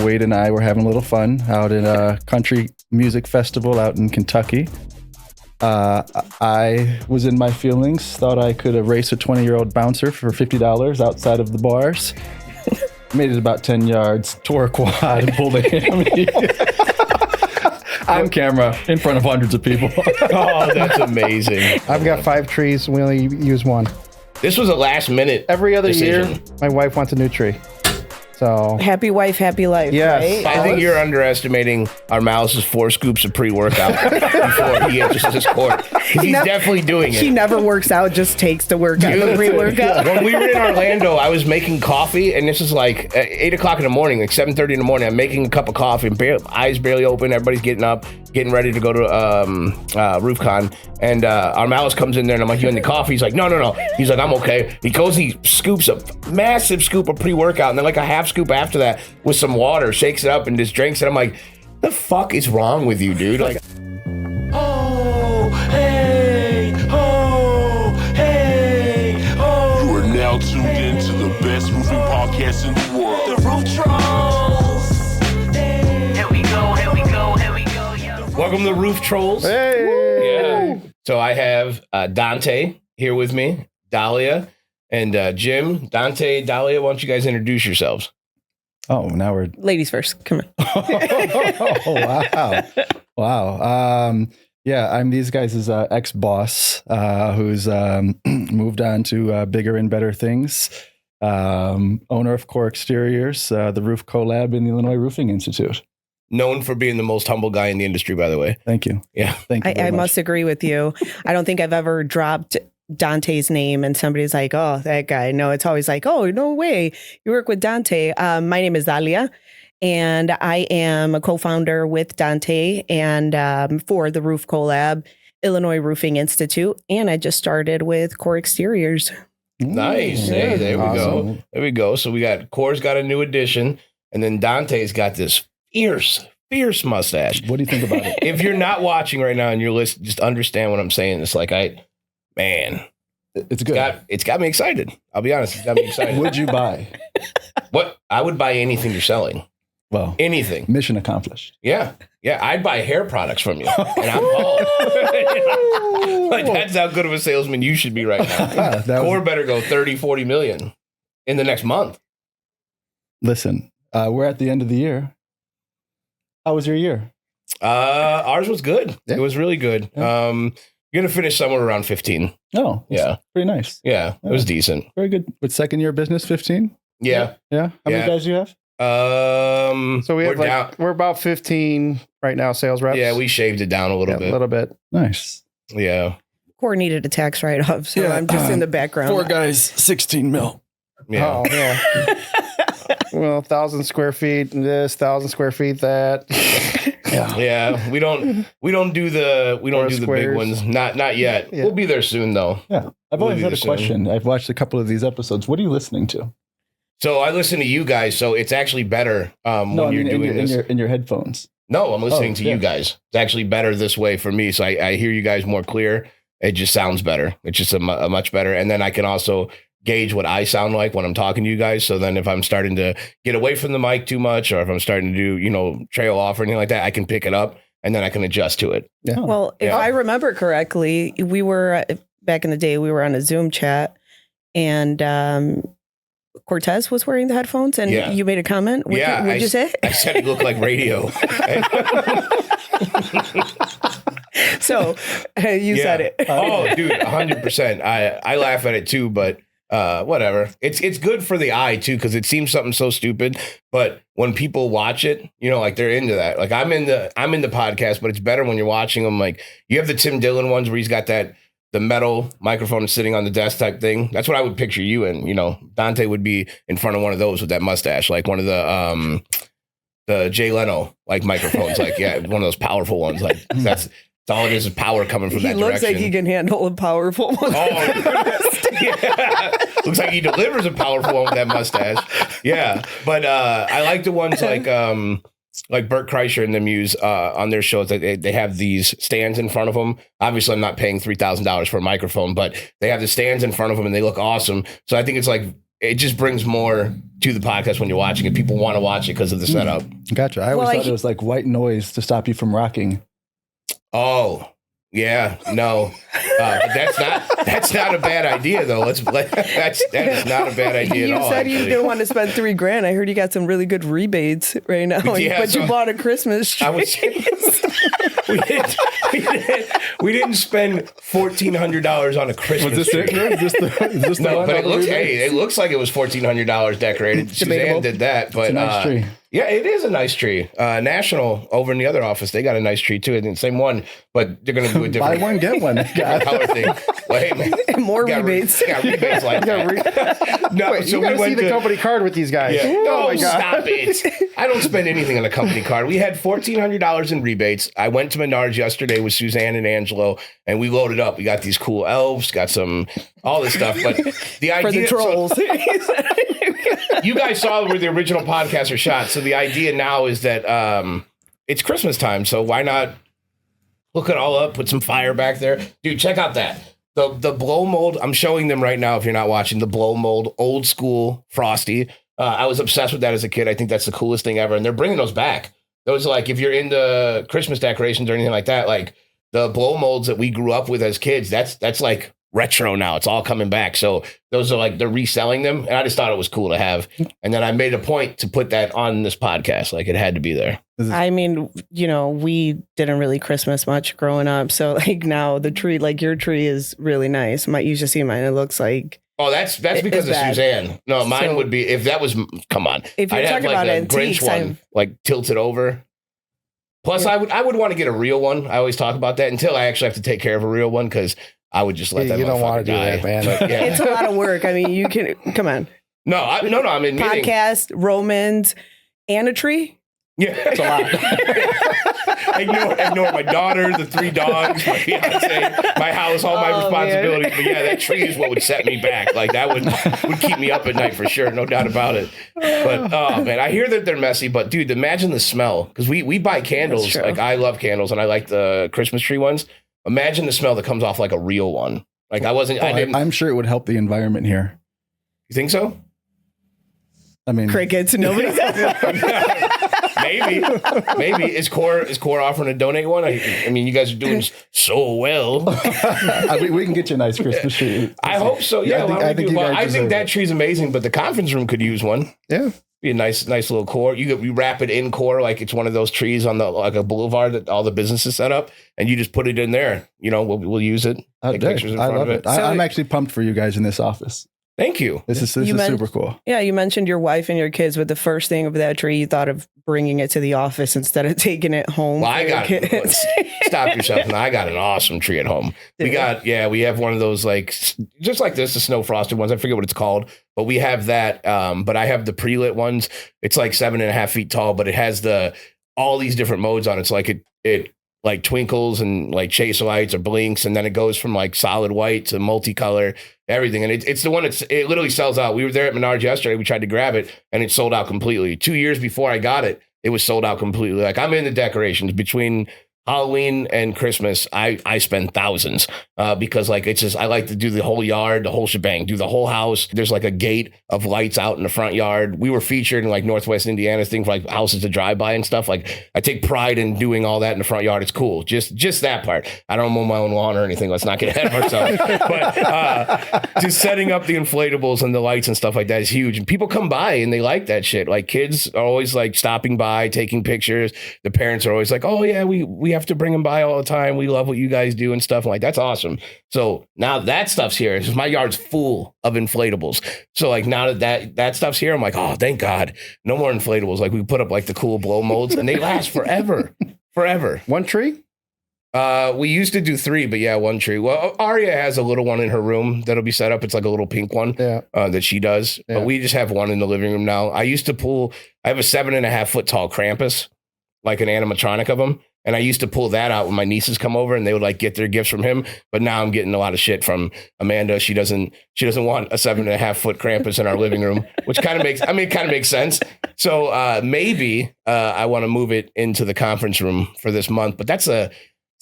Wade and I were having a little fun out at a country music festival out in Kentucky. I was in my feelings, thought I could erase a 20-year-old bouncer for $50 outside of the bars. Made it about 10 yards, tore a quad, and pulled a hammy. On camera, in front of hundreds of people. Oh, that's amazing. I've got 5 trees. We only use one. This was a last minute Every other decision. year, my wife wants a new tree. So Happy wife, happy life. Yes. Right? I think you're underestimating our Mouse's 4 scoops of pre-workout before he enters this court. He's definitely doing it. He never works out, just takes the workout, the pre-workout. When we were in Orlando, I was making coffee, and this is like 8 o'clock in the morning, like 7:30 in the morning. I'm making a cup of coffee, and eyes barely open. Everybody's getting up, getting ready to go to RoofCon, and our Mouse comes in there, and I'm like, "You in the coffee?" He's like, "No." He's like, "I'm okay." He goes, he scoops a massive scoop of pre-workout, and then like a half scoop after that with some water, shakes it up, and just drinks it. I'm like, "The fuck is wrong with you, dude?" Like, Oh, hey, oh, hey, oh. You are now tuned in to the best roofing podcast in the world. The Roof Trollz. Here we go, yo. welcome to Roof Trollz. hey, Yeah. So I have Dante here with me, Dalia, and Jim. Dante, Dalia, why don't you guys introduce yourselves? Oh, now we're... Ladies first, come on. Oh, wow. Yeah, I'm these guys' ex-boss who's moved on to bigger and better things. Owner of Core Exteriors, the roof CoLab in the Illinois Roofing Institute. Known for being the most humble guy in the industry, by the way. Thank you. Yeah. Thank you. I very much. must agree with you. I don't think I've ever dropped Dante's name and somebody's like, "Oh, that guy." No, it's always like, "Oh, no way. You work with Dante." My name is Dalia, and I am a co-founder with Dante and for the Roof CoLab, Illinois Roofing Institute. And I just started with Core Exteriors. Nice. Hey, there we go. Awesome. There we go. So we got Core's got a new addition, and then Dante's got this fierce mustache. What do you think about it? If you're not watching right now and you're listening, just understand what I'm saying. It's like It's good. it's got me excited. I'll be honest, it's got me excited. Would you buy? What? I would buy anything you're selling. Well, Anything. mission accomplished. Yeah. I'd buy hair products from you, and I'm bald. Like, that's how good of a salesman you should be right now. That Core was, better go 30-40 million in the next month. listen, we're at the end of the year. How was your year? Ours was good. Yeah. It was really good. Yeah. You're gonna finish somewhere around 15. Oh, Yeah. pretty nice. Yeah, it was decent. Very good. With second year business, 15? Yeah. Yeah. How many Yeah. guys do you have? so we have we're down. we're about 15 right now, sales reps. Yeah, we shaved it down a little a bit. little bit. Nice. Yeah. Core needed a tax write-off, so I'm just in the background. guys, 16 mil. Yeah. Oh, yeah. Well, 1,000 square feet and this, 1,000 square feet that. Yeah. We don't do the big squares. ones. Not yet. Yeah. We'll be there soon though. Yeah. I've We'll always be had there a soon. question. I've watched a couple of these episodes. What are you listening to? So I listen to you guys, so it's actually better when you're doing this. in your headphones. No, I'm listening to yeah. you guys. It's actually better this way for me. So I hear you guys more clear. It just sounds better. It's just a much better. And then I can also gauge what I sound like when I'm talking to you guys. So then if I'm starting to get away from the mic too much, or if I'm starting to do, trail off or anything like that, I can pick it up and then I can adjust to it. Yeah. Well, if Yeah. I remember correctly, we were back in the day, we were on a Zoom chat and Cortez was wearing the headphones and Yeah. you made a comment. What'd you say? I said it looked like radio. So you said it. Oh, dude, 100%. I laugh at it too, but whatever. It's good for the eye too, because it seems something so stupid. But when people watch it, like they're into that. Like I'm into podcast, but it's better when you're watching them. Like you have the Tim Dillon ones where he's got the metal microphone sitting on the desk type thing. That's what I would picture you in. Dante would be in front of one of those with that mustache, like one of the Jay Leno like microphones, like one of those powerful ones. Like that's all it is power coming from He that looks direction. like he can handle a powerful one. Oh, yeah. Looks like he delivers a powerful one with that mustache. Yeah, but I like the ones like Bert Kreischer and them use on their shows. That they have these stands in front of them. Obviously, I'm not paying $3,000 for a microphone, but they have the stands in front of them and they look awesome. So I think it's like it just brings more to the podcast when you're watching it. People want to watch it because of the setup. Gotcha. I always thought it was like white noise to stop you from rocking. Oh, yeah, no, but that's not a bad idea though. That is not a bad idea at all. You said actually. you didn't want to spend $3,000. I heard you got some really good rebates right now, Yeah, but you bought a Christmas tree. We didn't spend $1,400 on a Christmas Was this tree. it? Is this the No, one but on the rebate? it looks like it was $1,400 decorated. Suzanne did that, but It's a nice tree. Yeah, it is a nice tree. National over in the other office, they got a nice tree too. It's the same one, but they're going to do a different. Buy one, get one. different color thing. Well, hey, man, More got rebates. Got rebates like that. No, Wait, you got to see the company card with these guys. Yeah. Oh my God. Stop it. I don't spend anything on a company card. We had $1,400 in rebates. I went to Menards yesterday with Suzanne and Angelo, and we loaded up. We got these cool elves, got all this stuff. But the idea For the trolls. you guys saw where the original podcasts are shot. So the idea now is that it's Christmas time. So why not hook it all up, put some fire back there? Dude, check out that. The blow mold. I'm showing them right now if you're not watching. The blow mold, old school Frosty. I was obsessed with that as a kid. I think that's the coolest thing ever. And they're bringing those back. Those, like, if you're into Christmas decorations or anything like that, like the blow molds that we grew up with as kids, that's like retro now. It's all coming back. So those are like, they're reselling them. And I just thought it was cool to have. And then I made a point to put that on this podcast. Like, it had to be there. I mean, we didn't really Christmas much growing up. So like now the tree, like your tree is really nice. You should see mine. It looks like. Oh, that's because of bad. Suzanne. No, mine would be, if that was, come on. If you're I'd talking have like about a antiques, Grinch one, like tilted over. Plus, I would want to get a real one. I always talk about that until I actually have to take care of a real one because I would just let that. You don't want to do die. that, man. But, yeah. It's a lot of work. I mean, you can come on. No, I'm admitting. Podcast, Romans, and a tree. Yeah, it's a lot. ignore my daughter, the 3 dogs, my fiance, my house, all my responsibilities. Man. But yeah, that tree is what would set me back. Like that would keep me up at night for sure, no doubt about it. But oh man, I hear that they're messy, but dude, imagine the smell because we buy candles. Like I love candles and I like the Christmas tree ones. Imagine the smell that comes off like a real one. Like I'm sure it would help the environment here. You think so? I mean, Crickets. Nobody. Maybe is Core offering to donate one? I mean, you guys are doing so well. we can get you a nice Christmas tree. I hope so. Yeah, I think that tree's amazing, but the conference room could use one. Yeah, be a nice little core. You wrap it in core like it's one of those trees on like a boulevard that all the businesses set up, and you just put it in there. We'll use it. Take pictures in front of it. I'm actually pumped for you guys in this office. Thank you. This is super cool. Yeah, you mentioned your wife and your kids, but the first thing of that tree, you thought of bringing it to the office instead of taking it home. Well, stop yourself. I got an awesome tree at home. We have one of those like just like this, the snow frosted ones. I forget what it's called, but we have that. But I have the pre-lit ones. It's like 7.5 feet tall, but it has all these different modes on it. It's like it like twinkles and like chase lights or blinks, and then it goes from like solid white to multicolor, everything. And it's the one it literally sells out. We were there at Menards yesterday. We tried to grab it and it sold out completely. 2 years before I got it, it was sold out completely. Like I'm in the decorations between Halloween and Christmas. I spend thousands because like it's just I like to do the whole yard, the whole shebang, do the whole house. There's like a gate of lights out in the front yard. We were featured in like Northwest Indiana thing for like houses to drive by and stuff. Like I take pride in doing all that in the front yard. It's cool. Just that part. I don't mow my own lawn or anything. Let's not get ahead of ourselves. But just setting up the inflatables and the lights and stuff like that is huge. And people come by and they like that shit. Like kids are always like stopping by, taking pictures. The parents are always like, oh yeah, we have to bring them by all the time. We love what you guys do and stuff. I'm like, that's awesome. So now that stuff's here. My yard's full of inflatables. So like now that stuff's here, I'm like, oh, thank God. No more inflatables. Like we put up like the cool blow molds and they last forever. Forever. One tree? We used to do 3, but yeah, 1 tree. Well, Aria has a little one in her room that'll be set up. It's like a little pink one that she does. Yeah. But we just have one in the living room now. I have a 7.5 foot tall Krampus, like an animatronic of him. And I used to pull that out when my nieces come over and they would like get their gifts from him. But now I'm getting a lot of shit from Amanda. She doesn't want a 7.5 foot Krampus in our living room, which kind of makes sense. So maybe I want to move it into the conference room for this month. But it's a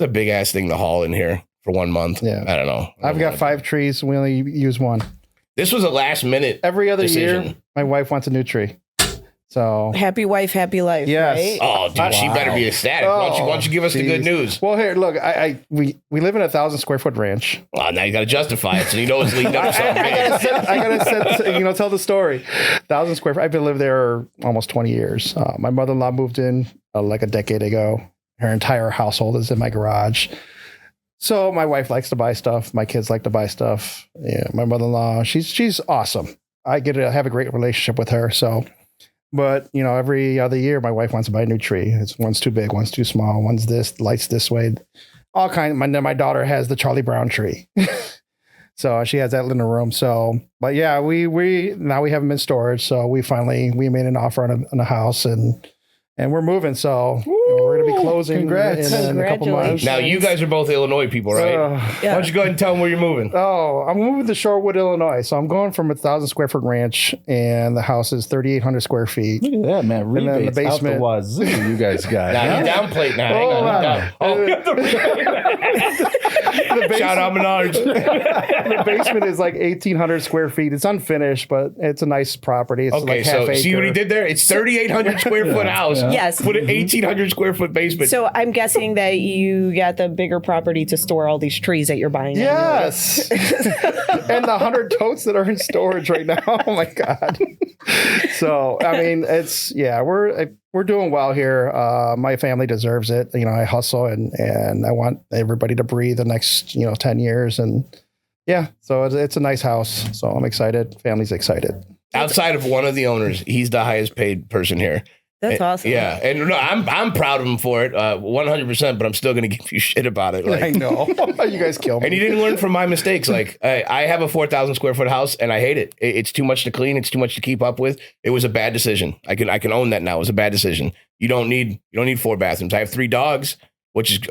big ass thing to haul in here for 1 month. Yeah. I don't know. I've got 5 trees. We only use 1. This was a last minute. Every other decision. year, my wife wants a new tree. So Happy wife, happy life. Yes. Right? Oh, dude, she better be ecstatic. Why don't you give us the good news? Well, here, look, we live in a 1,000 square foot ranch. Oh, now you got to justify it, so you know it's leading up to something. I gotta tell the story. 1,000 square feet. I've been living there almost 20 years. My mother-in-law moved in like a decade ago. Her entire household is in my garage. So my wife likes to buy stuff. My kids like to buy stuff. Yeah, my mother-in-law, she's awesome. I get to have a great relationship with her. So, but every other year, my wife wants to buy a new tree. One's too big, one's too small, one's this, lights this way, all kinds. My daughter has the Charlie Brown tree. So she has that in the room. So, but yeah, we now we have them in storage. So we made an offer on a house and we're moving. So we're going to be closing in a couple months. Now you guys are both Illinois people, right? Yeah. Why don't you go ahead and tell them where you're moving? Oh, I'm moving to Shorewood, Illinois. So I'm going from a 1,000 square foot ranch and the house is 3,800 square feet. Look at that, man. And then the Rebates out the basement. wazoo you guys got. Now you downplate now. Hang on. Shout out Menards. The basement is like 1,800 square feet. It's unfinished, but it's a nice property. It's Okay, like half so acre. see what he did there? It's 3,800 square foot house. Yes. Put an 1,800 square foot basement. So I'm guessing that you got the bigger property to store all these trees that you're buying. Yes. And the 100 totes that are in storage right now. Oh my God. So, I mean, we're doing well here. My family deserves it. I hustle and I want everybody to breathe the next, 10 years. And yeah, so it's a nice house. So I'm excited. Family's excited. Outside of one of the owners, he's the highest paid person here. That's awesome. Yeah, and no, I'm proud of him for it, 100%. But I'm still going to give you shit about it. I know. You guys kill me. And he didn't learn from my mistakes. Like I have a 4,000 square foot house, and I hate it. It's too much to clean. It's too much to keep up with. It was a bad decision. I can own that now. It was a bad decision. You don't need 4 bathrooms. I have 3 dogs,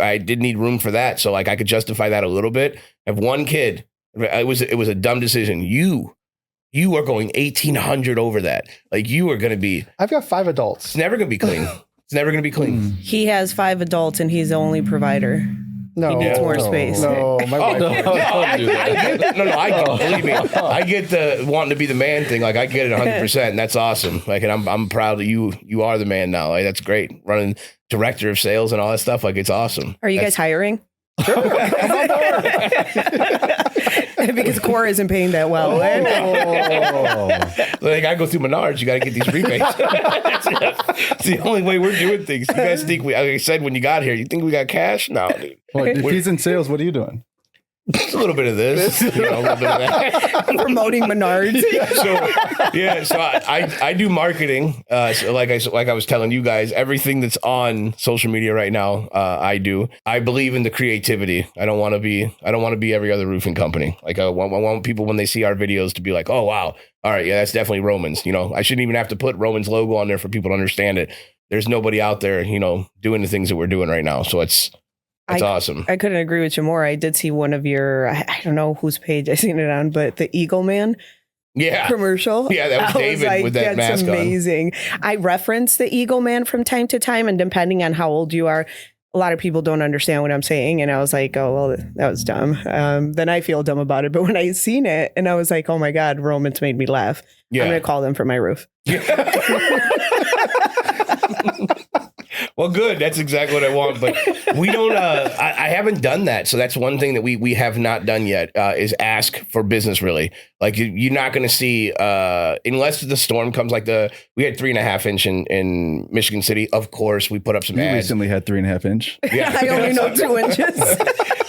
I did need room for that. So like I could justify that a little bit. I have 1 kid. It was a dumb decision. You are going 1,800 over that. Like you are going to be. I've got 5 adults. It's never going to be clean. It's never going to be clean. He has 5 adults and he's the only provider. No, He needs more space. No, my wife. Believe me, I get the wanting to be the man thing. Like I get it 100%. That's awesome. Like, and I'm proud that you are the man now. Like that's great. Running director of sales and all that stuff. Like it's awesome. Are you guys hiring? Because Core isn't paying that well. Like I go through Menards, you got to get these rebates. It's the only way we're doing things. You guys think like I said when you got here, you think we got cash? No, dude. Well, if he's in sales, what are you doing? It's a little bit of this, a little bit of that. Promoting Menards. So I do marketing. So like I was telling you guys, everything that's on social media right now, I do. I believe in the creativity. I don't want to be every other roofing company. Like I want people when they see our videos to be like, oh wow, all right, yeah, that's definitely Roman's. I shouldn't even have to put Roman's logo on there for people to understand it. There's nobody out there, doing the things that we're doing right now. So it's awesome. I couldn't agree with you more. I did see one of your, I don't know whose page I seen it on, but the Eagle Man commercial. Yeah, that was David with that mask on. That's amazing. I reference the Eagle Man from time to time, and depending on how old you are, a lot of people don't understand what I'm saying. And I was like, oh, well, that was dumb. Then I feel dumb about it. But when I seen it, and I was like, oh my God, Roman's made me laugh. Yeah. I'm going to call them for my roof. Well, good. That's exactly what I want. But we don't, I haven't done that. So that's one thing that we have not done yet is ask for business, really. Like you're not going to see, unless the storm comes we had 3.5 inch in Michigan City. Of course, we put up some You ads. recently had 3.5 inch. Yeah. I only know 2 inches.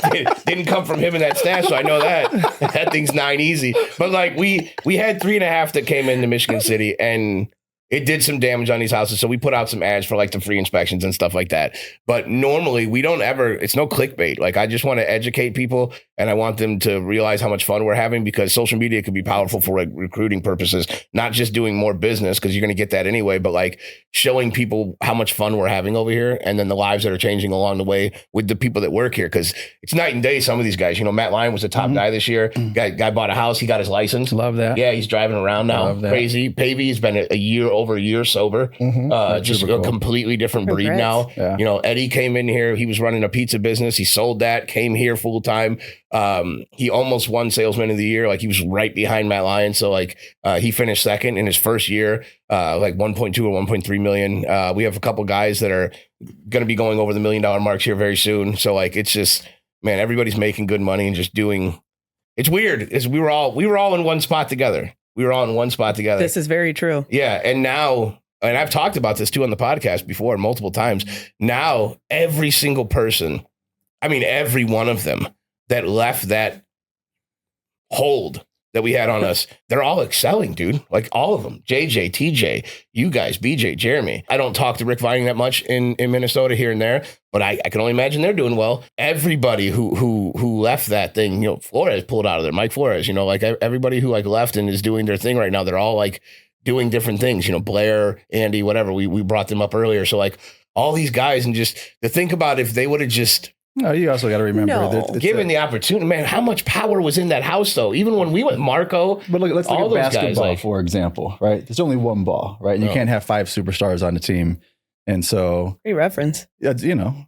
It didn't come from him in that stash, so I know that. That thing's 9 easy. But like we had 3.5 that came into Michigan City and it did some damage on these houses. So we put out some ads for like the free inspections and stuff like that. But normally we don't it's no clickbait. Like I just want to educate people and I want them to realize how much fun we're having because social media can be powerful for like recruiting purposes, not just doing more business because you're going to get that anyway, but like showing people how much fun we're having over here and then the lives that are changing along the way with the people that work here. Cause it's night and day. Some of these guys, Matt Lyon was the top guy this year. Guy bought a house. He got his license. Love that. Yeah. He's driving around now. Love that. Crazy. Pavey has been a year over a year sober. Just a completely different breed now. Yeah. You know, Eddie came in here. He was running a pizza business. He sold that, came here full time. He almost won Salesman of the Year. Like he was right behind Matt Lyons. So like he finished second in his first year, like 1.2 or 1.3 million. We have a couple guys that are going to be going over the $1 million marks here very soon. So like, it's just, man, everybody's making good money and just doing. It's weird. We were all in one spot together. This is very true. Yeah. And now, and I've talked about this too on the podcast before multiple times. Now, every single person, I mean, every one of them that left that hold that we had on us, they're all excelling, dude. Like all of them. JJ, TJ, you guys, BJ, Jeremy. I don't talk to Rick Vining that much in Minnesota here and there, but I can only imagine they're doing well. Everybody who left that thing, you know, Flores pulled out of there. Mike Flores, you know, like everybody who like left and is doing their thing right now, they're all like doing different things, you know, Blair, Andy, whatever. We brought them up earlier. So like all these guys, and just to think about if they would have just. No, you also got to remember that given the opportunity, man, how much power was in that house though? Even when we went Marco, but let's look at basketball, guys, for example, right? There's only one ball, right? And you can't have 5 superstars on the team. And so great reference. You know,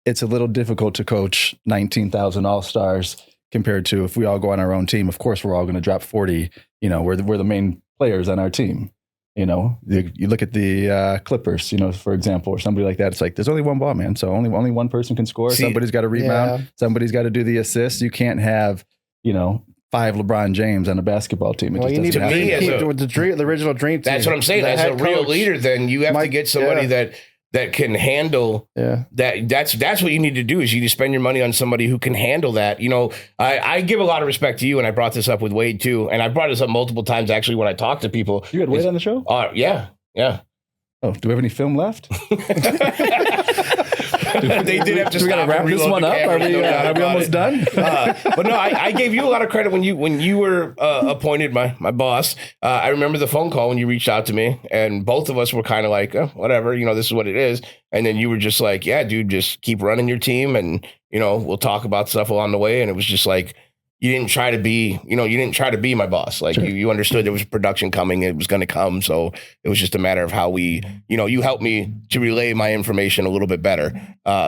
it's a little difficult to coach 19,000 all-stars compared to if we all go on our own team. Of course, we're all going to drop 40. You know, we're the main players on our team. You know, you look at the Clippers, you know, for example, or somebody like that. It's like there's only one ball, man. So only one person can score. Somebody's got to rebound. Yeah. Somebody's got to do the assist. You can't have, you know, 5 LeBron James on a basketball team. Well, you need to the original dream team. That's what I'm saying. As a real leader, then you have to get somebody that can handle that. That's what you need to do, is you need to spend your money on somebody who can handle that. You know, I give a lot of respect to you, and I brought this up with Wade too, and I brought this up multiple times actually when I talk to people. You had Wade on the show? Yeah. Oh, do we have any film left? They did have to stop. We got to wrap this one up. Are we almost done? But no, I gave you a lot of credit when you were appointed my boss. I remember the phone call when you reached out to me, and both of us were kind of like, whatever, you know, this is what it is. And then you were just like, yeah, dude, just keep running your team, and you know, we'll talk about stuff along the way. And it was just like, you didn't try to be my boss. Like, sure. you understood there was production coming. It was going to come. So it was just a matter of how we, you know, you helped me to relay my information a little bit better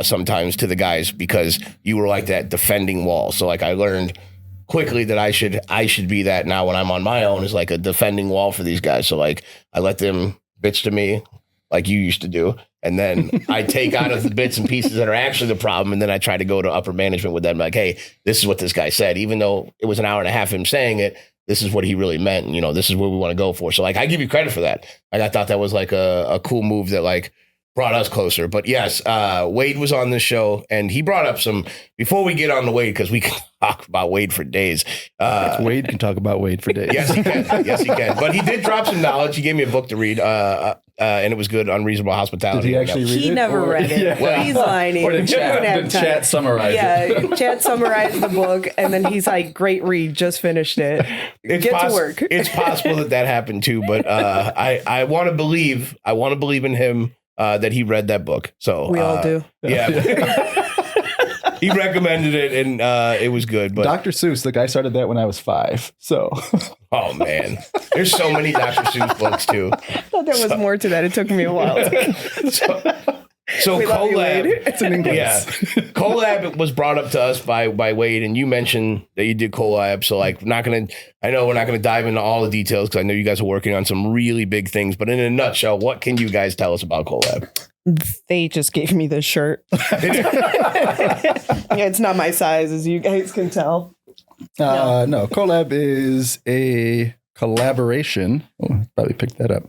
sometimes to the guys, because you were like that defending wall. So like I learned quickly that I should be that now when I'm on my own, is like a defending wall for these guys. So like I let them bitch to me like you used to do. And then I take out of the bits and pieces that are actually the problem. And then I try to go to upper management with them. Like, hey, this is what this guy said. Even though it was an hour and a half him saying it, this is what he really meant. And, you know, this is where we want to go for. So like, I give you credit for that. Like, I thought that was like a cool move that like brought us closer. But yes, Wade was on this show, and he brought up some, before we get on the Wade, because we can talk about Wade for days. Wade can talk about Wade for days. Yes, he can. But he did drop some knowledge. He gave me a book to read. And it was good. Unreasonable Hospitality. Did he actually read it? He never read it. Yeah. Well, he's lying. Or did chat summarize it? Yeah, chat summarized the book, and then he's like, great read, just finished it. Get to work. It's possible that happened too, but I want to believe in him that he read that book. So we all do. Yeah. He recommended it, and it was good. But Dr. Seuss, the guy started that when I was 5. So, oh man, there's so many Dr. Seuss books too. I thought there was more to that. It took me a while. So CoLab, it's in English. Yeah, CoLab was brought up to us by Wade, and you mentioned that you did CoLab. So like, I know we're not gonna dive into all the details, because I know you guys are working on some really big things. But in a nutshell, what can you guys tell us about CoLab? They just gave me this shirt. It's not my size, as you guys can tell. No, CoLab is a collaboration. Oh, probably picked that up.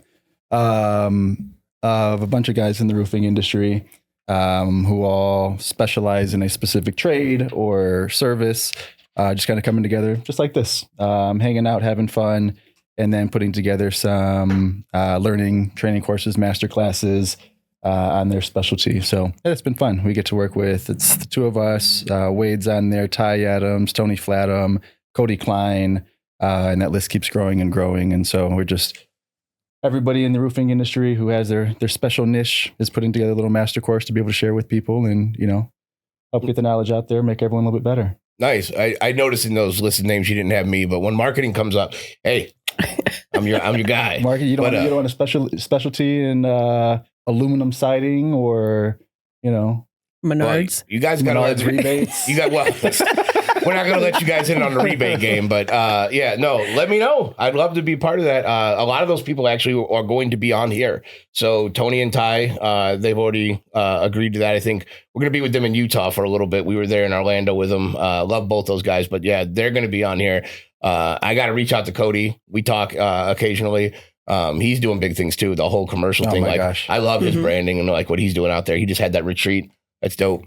Of a bunch of guys in the roofing industry who all specialize in a specific trade or service, just kind of coming together just like this, hanging out, having fun, and then putting together some learning training courses, master classes on their specialty. So it's been fun. We get to work with, it's the two of us, Wade's on there, Ty Adams, Tony Flatham, Cody Klein, and that list keeps growing and growing. And so we're just, everybody in the roofing industry who has their special niche is putting together a little master course to be able to share with people and, you know, help get the knowledge out there, make everyone a little bit better. Nice. I noticed in those listed names you didn't have me, but when marketing comes up, hey, I'm your guy. Marky, you don't want a specialty in aluminum siding or, Menards. Well, you guys got Menards rebates. You got we're not going to let you guys in on the rebate game, but let me know. I'd love to be part of that. A lot of those people actually are going to be on here. So Tony and Ty, they've already agreed to that. I think we're going to be with them in Utah for a little bit. We were there in Orlando with them. Love both those guys, but yeah, they're going to be on here. I got to reach out to Cody. We talk occasionally. He's doing big things too. The whole commercial thing. Like, gosh. I love his branding and like what he's doing out there. He just had that retreat. That's dope.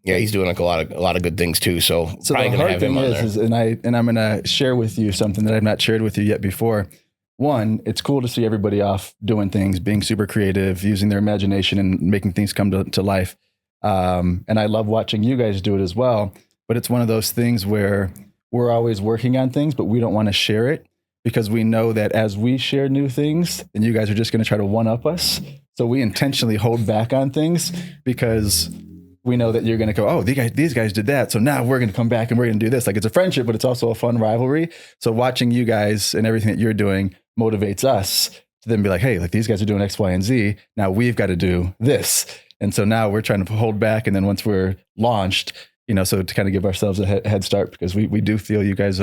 He's doing like a lot of good things too. So the hard thing is, and I'm going to share with you something that I've not shared with you yet before. One, it's cool to see everybody off doing things, being super creative, using their imagination and making things come to life. And I love watching you guys do it as well. But it's one of those things where we're always working on things, but we don't want to share it because we know that as we share new things, then you guys are just going to try to one up us. So we intentionally hold back on things because we know that you're going to go, oh, these guys did that. So now we're going to come back and we're going to do this. Like, it's a friendship, but it's also a fun rivalry. So watching you guys and everything that you're doing motivates us to then be like, hey, like these guys are doing X, Y, and Z. Now we've got to do this. And so now we're trying to hold back. And then once we're launched, so to kind of give ourselves a head start, because we do feel you guys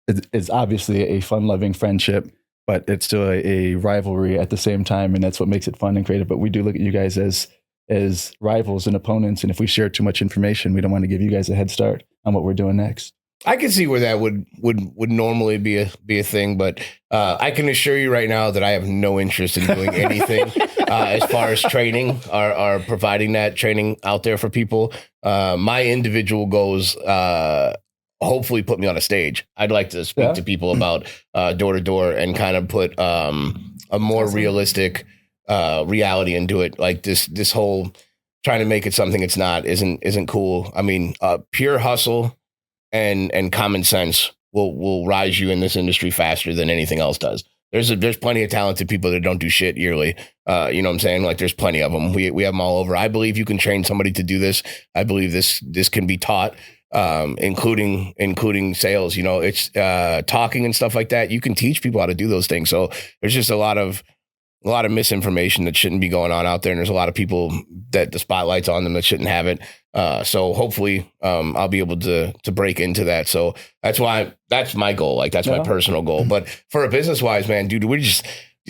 it's obviously a fun loving friendship, but it's still a rivalry at the same time. And that's what makes it fun and creative. But we do look at you guys as rivals and opponents. And if we share too much information, we don't want to give you guys a head start on what we're doing next. I can see where that would normally be a thing, but I can assure you right now that I have no interest in doing anything as far as training or providing that training out there for people. My individual goals, hopefully put me on a stage. I'd like to speak to people about door to door and kind of put a more realistic reality into it. Like this whole trying to make it something it's not isn't cool. I mean, pure hustle and common sense will rise you in this industry faster than anything else does. There's plenty of talented people that don't do shit yearly. You know what I'm saying? Like, there's plenty of them. We have them all over. I believe you can train somebody to do this. I believe this can be taught, including sales. It's talking and stuff like that. You can teach people how to do those things. So there's just a lot of misinformation that shouldn't be going on out there. And there's a lot of people that the spotlight's on them that shouldn't have it. So hopefully I'll be able to break into that. So that's my goal. Like, that's my personal goal. But for a business wise, man, dude, you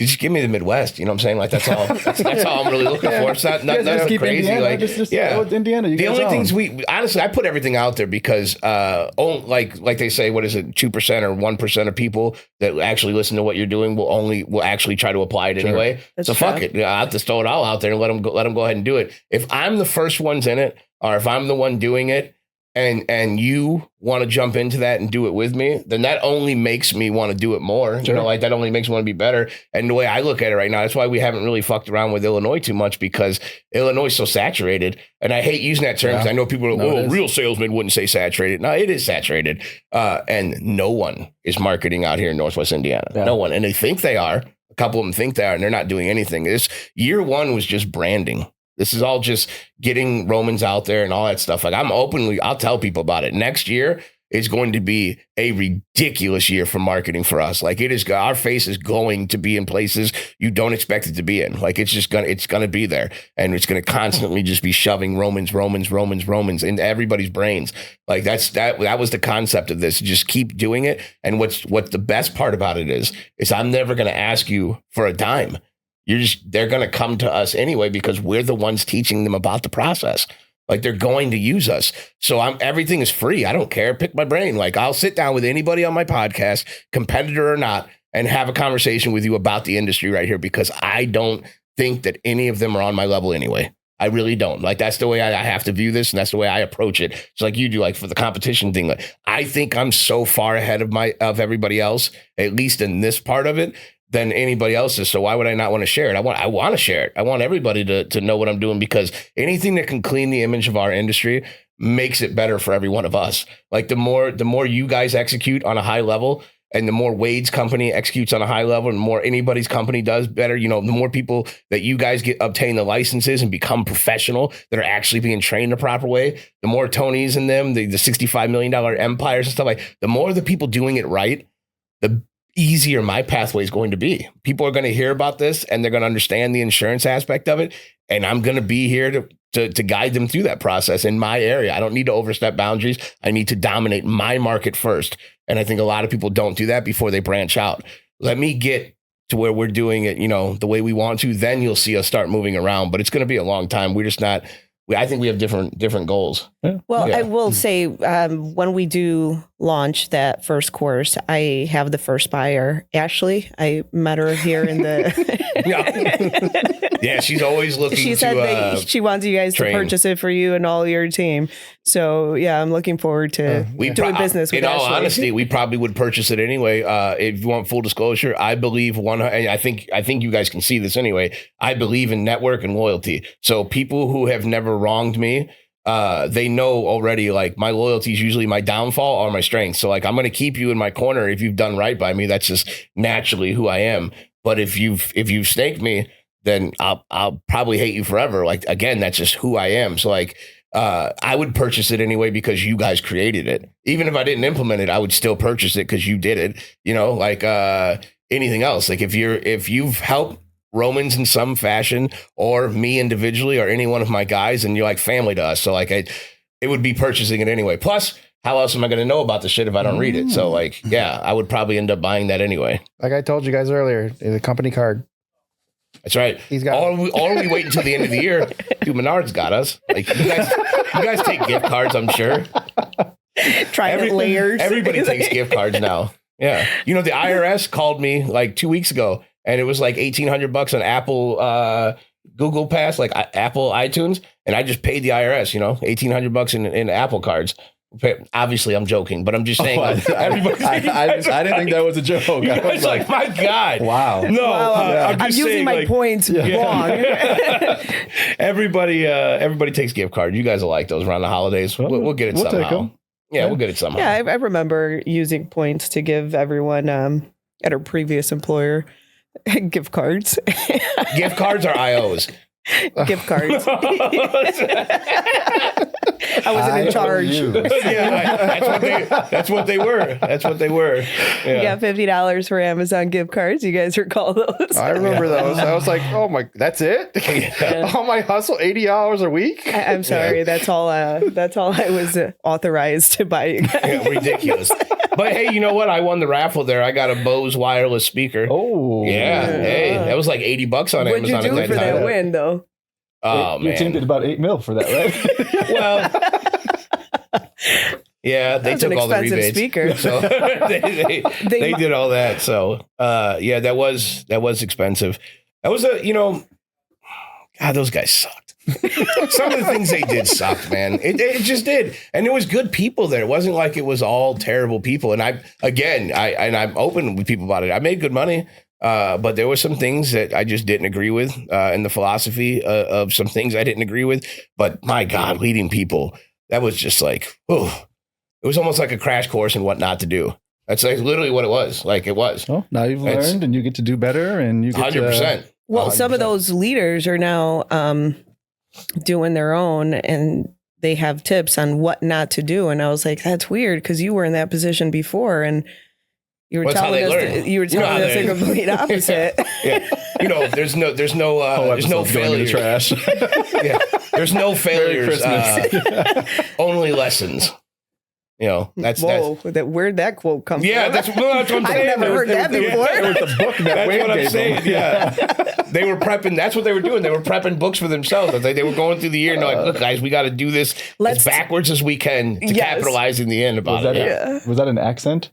just give me the Midwest. You know what I'm saying? Like, that's all. That's all I'm really looking for. It's not crazy. Indiana, like, just Indiana. The only things honestly, I put everything out there because, like they say, what is it, 2% or 1% of people that actually listen to what you're doing will actually try to apply it anyway. So fuck it. I have to throw it all out there and let them go ahead and do it. If I'm the first ones in it, or if I'm the one doing it, and you want to jump into that and do it with me, then that only makes me want to do it more. Sure. Like, that only makes me want to be better. And the way I look at it right now, that's why we haven't really fucked around with Illinois too much, because Illinois is so saturated. And I hate using that term because I know people are real salesmen wouldn't say saturated. No, it is saturated. And no one is marketing out here in Northwest Indiana. Yeah. No one. And they think they are. A couple of them think they are, and they're not doing anything. This year one was just branding. This is all just getting Romans out there and all that stuff. Like, I'll tell people about it. Next year is going to be a ridiculous year for marketing for us. Like, our face is going to be in places you don't expect it to be in. Like, it's going to be there, and it's going to constantly just be shoving Romans into everybody's brains. Like, that was the concept of this. Just keep doing it. And what's the best part about it is I'm never going to ask you for a dime. They're going to come to us anyway because we're the ones teaching them about the process. Like, they're going to use us. So everything is free. I don't care. Pick my brain. Like, I'll sit down with anybody on my podcast, competitor or not, and have a conversation with you about the industry right here, because I don't think that any of them are on my level anyway. I really don't. Like, that's the way I have to view this, and that's the way I approach it. It's like you do, like, for the competition thing. Like, I think I'm so far ahead of everybody else, at least in this part of it, than anybody else's. So why would I not want to share it? I want to share it. I want everybody to know what I'm doing, because anything that can clean the image of our industry makes it better for every one of us. Like, the more you guys execute on a high level, and the more Wade's company executes on a high level, and the more anybody's company does better, the more people that you guys obtain the licenses and become professional, that are actually being trained the proper way, the more Tony's and them, the $65 million empires and stuff, like, the more the people doing it right, the easier my pathway is going to be. People are going to hear about this and they're going to understand the insurance aspect of it. And I'm going to be here to guide them through that process in my area. I don't need to overstep boundaries. I need to dominate my market first. And I think a lot of people don't do that before they branch out. Let me get to where we're doing it, the way we want to, then you'll see us start moving around. But it's going to be a long time. We're just not. I think we have different goals. Yeah. Well, I will say when we do launch that first course, I have the first buyer, Ashley. I met her here in the. Yeah, she's always looking. She said that she wants you guys train. to purchase it for you and all your team. So yeah, I'm looking forward to doing business with In all Ashley. honesty, we probably would purchase it anyway. If you want full disclosure, I believe and I think you guys can see this anyway. I believe in network and loyalty. So people who have never wronged me, they know already, like, my loyalty is usually my downfall or my strength. So like, I'm going to keep you in my corner if you've done right by me. That's just naturally who I am. But if you've snaked me, then I'll probably hate you forever. Like, again, that's just who I am. So like, I would purchase it anyway because you guys created it. Even if I didn't implement it, I would still purchase it because you did it. Like anything else. Like if you've helped Romans in some fashion, or me individually, or any one of my guys, and you're like family to us. So like, it would be purchasing it anyway. Plus, how else am I going to know about the shit if I don't read it? So like, yeah, I would probably end up buying that anyway. Like I told you guys earlier, the company card. That's right. He's got or we wait until the end of the year. Dude, Menards got us. Like you guys take gift cards, I'm sure. Private layers. Everybody takes gift cards now. Yeah. The IRS called me like 2 weeks ago, and it was like $1,800 on Apple Google Pass, like Apple iTunes, and I just paid the IRS, $1,800 in Apple cards. Obviously, I'm joking, but I'm just saying. I didn't think that was a joke. It's like, my God. Wow. No, I'm using saying, my points wrong. Everybody takes gift cards. You guys will like those around the holidays. We'll get it somehow. Take them. Yeah, we'll get it somehow. Yeah, I remember using points to give everyone at our previous employer gift cards. Gift cards are IOs. Gift cards. I wasn't in charge. That's what they were. Yeah. You got $50 for Amazon gift cards. You guys recall those? I remember those. I was like, oh my, that's it? Yeah. All my hustle, $80 a week? I'm sorry. That's all I was authorized to buy you guys. Yeah, ridiculous. But hey, you know what? I won the raffle there. I got a Bose wireless speaker. Oh, yeah. Hey, that was like $80 on What'd Amazon. you do at for that time. that win, though? Oh, your man. team did about $8 million for that, right? Well, yeah, they took all the rebates. Speaker. So they did all that. So yeah, that was expensive. That was God, those guys sucked. Some of the things they did sucked, man. It just did. And there was good people there. It wasn't like it was all terrible people. And I'm open with people about it. I made good money. But there were some things that I just didn't agree with, and the philosophy of some things I didn't agree with. But my God, leading people, that was just like, it was almost like a crash course in what not to do. That's like literally what it was. Like it was. Well, now you've learned, and you get to do better, and you get 100%. Well, 100%. some of those leaders are now doing their own, and they have tips on what not to do. And I was like, that's weird because you were in that position before, and you were telling us the complete opposite. Yeah. There's no failures. Trash. Yeah. There's no failures. Only lessons. Where'd that quote come from? Yeah, that's what I'm saying. I've never heard that before. It was the book that That's what I'm gave saying. them. Yeah. They were prepping. That's what they were doing. They were prepping books for themselves. They were going through the year and they're like, look, guys, we got to do this as backwards as we can to capitalize in the end about it. Was that an accent?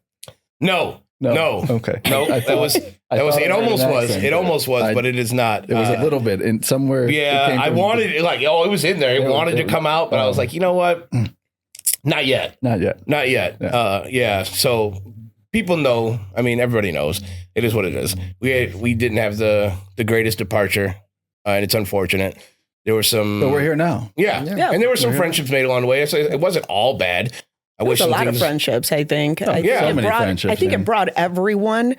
No. Okay. No, that was. It almost was, but it is not. It was a little bit in somewhere. Yeah, I wanted it it was in there. It wanted to come out, but I was like, you know what? Not yet. Yeah. So people know. I mean, everybody knows. It is what it is. We didn't have the greatest departure, and it's unfortunate. There were some. But we're here now. Yeah. And there were some friendships made along the way. So it wasn't all bad. I wish a lot of friendships, I think. So many friendships. I think it brought everyone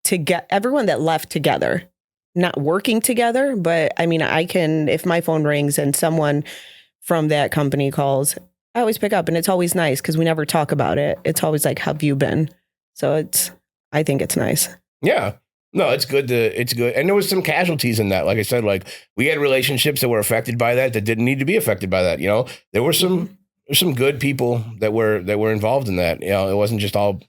that left together, not working together. But I mean, if my phone rings and someone from that company calls, I always pick up, and it's always nice because we never talk about it. It's always like, how have you been? So I think it's nice. Yeah. No, it's good. And there was some casualties in that. Like I said, like we had relationships that were affected by that didn't need to be affected by that. You know, there were some good people that were involved in that. You know, it wasn't just all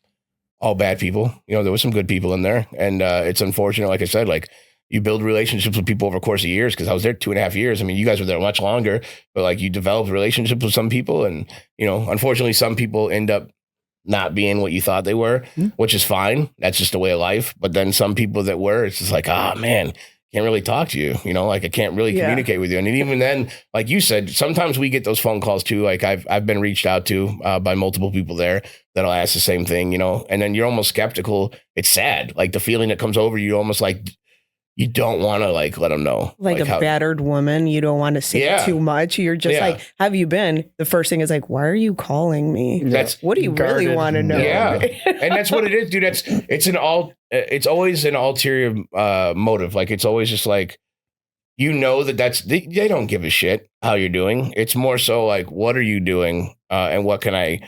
bad people. You know, there was some good people in there. And it's unfortunate, like I said, like you build relationships with people over the course of years, because I was there 2.5 years. I mean, you guys were there much longer, but like you developed relationships with some people, and, you know, unfortunately some people end up not being what you thought they were, which is fine. That's just the way of life. But then some people that were, it's just like, man, can't really talk to you. You know, like I can't really communicate with you. And even then, like you said, sometimes we get those phone calls too. Like I've been reached out to by multiple people there that'll ask the same thing, you know, and then you're almost skeptical. It's sad. Like the feeling that comes over you, almost like you don't want to like let them know. Like a battered woman, you don't want to say too much. You're just like, have you been? The first thing is like, why are you calling me? What do you really want to know? Yeah, and that's what it is, dude. It's always an ulterior motive. Like it's always just like, you know, they don't give a shit how you're doing. It's more so like, what are you doing, and what can I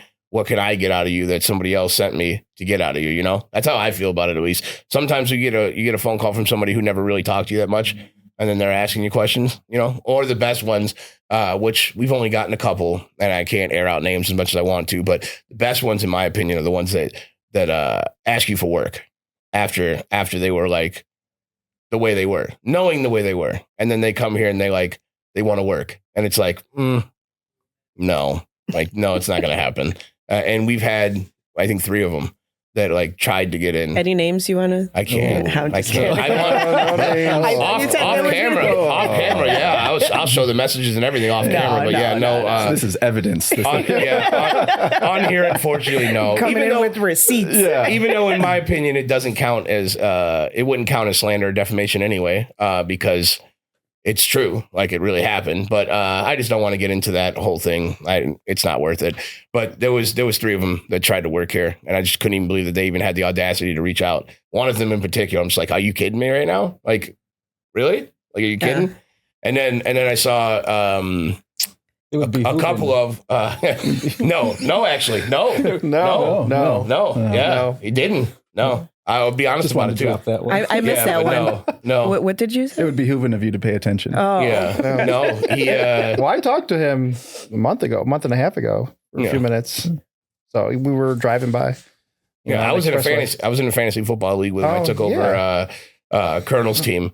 get out of you that somebody else sent me to get out of you? You know, that's how I feel about it. At least sometimes you get a phone call from somebody who never really talked to you that much, and then they're asking you questions, you know, or the best ones, which we've only gotten a couple, and I can't air out names as much as I want to, but the best ones, in my opinion, are the ones that ask you for work after they were like the way they were, knowing the way they were, and then they come here and they want to work, and it's like, no, it's not going to happen. And we've had, I think, 3 of them that like tried to get in. Any names you want to? I can't. I can't. Off camera. Yeah, I'll show the messages and everything off camera. But no. This is evidence. On here, unfortunately, no. Coming in with receipts. Yeah. Even though, in my opinion, it doesn't count as it wouldn't count as slander or defamation anyway, because it's true, like it really happened, but I just don't want to get into that whole thing. It's not worth it. But there was 3 of them that tried to work here, and I just couldn't even believe that they even had the audacity to reach out. One of them in particular, I'm just like, are you kidding me right now? Like, really? Like, are you kidding? And then I saw it would be a couple of no, he didn't. No. I'll be honest about it too. I missed that one. No. What did you say? It would behoove of you to pay attention. Oh, yeah. No. He. Well, I talked to him a month and a half ago, for a few minutes. So we were driving by. Yeah, I was in a fantasy football league with him. I took over Colonel's team.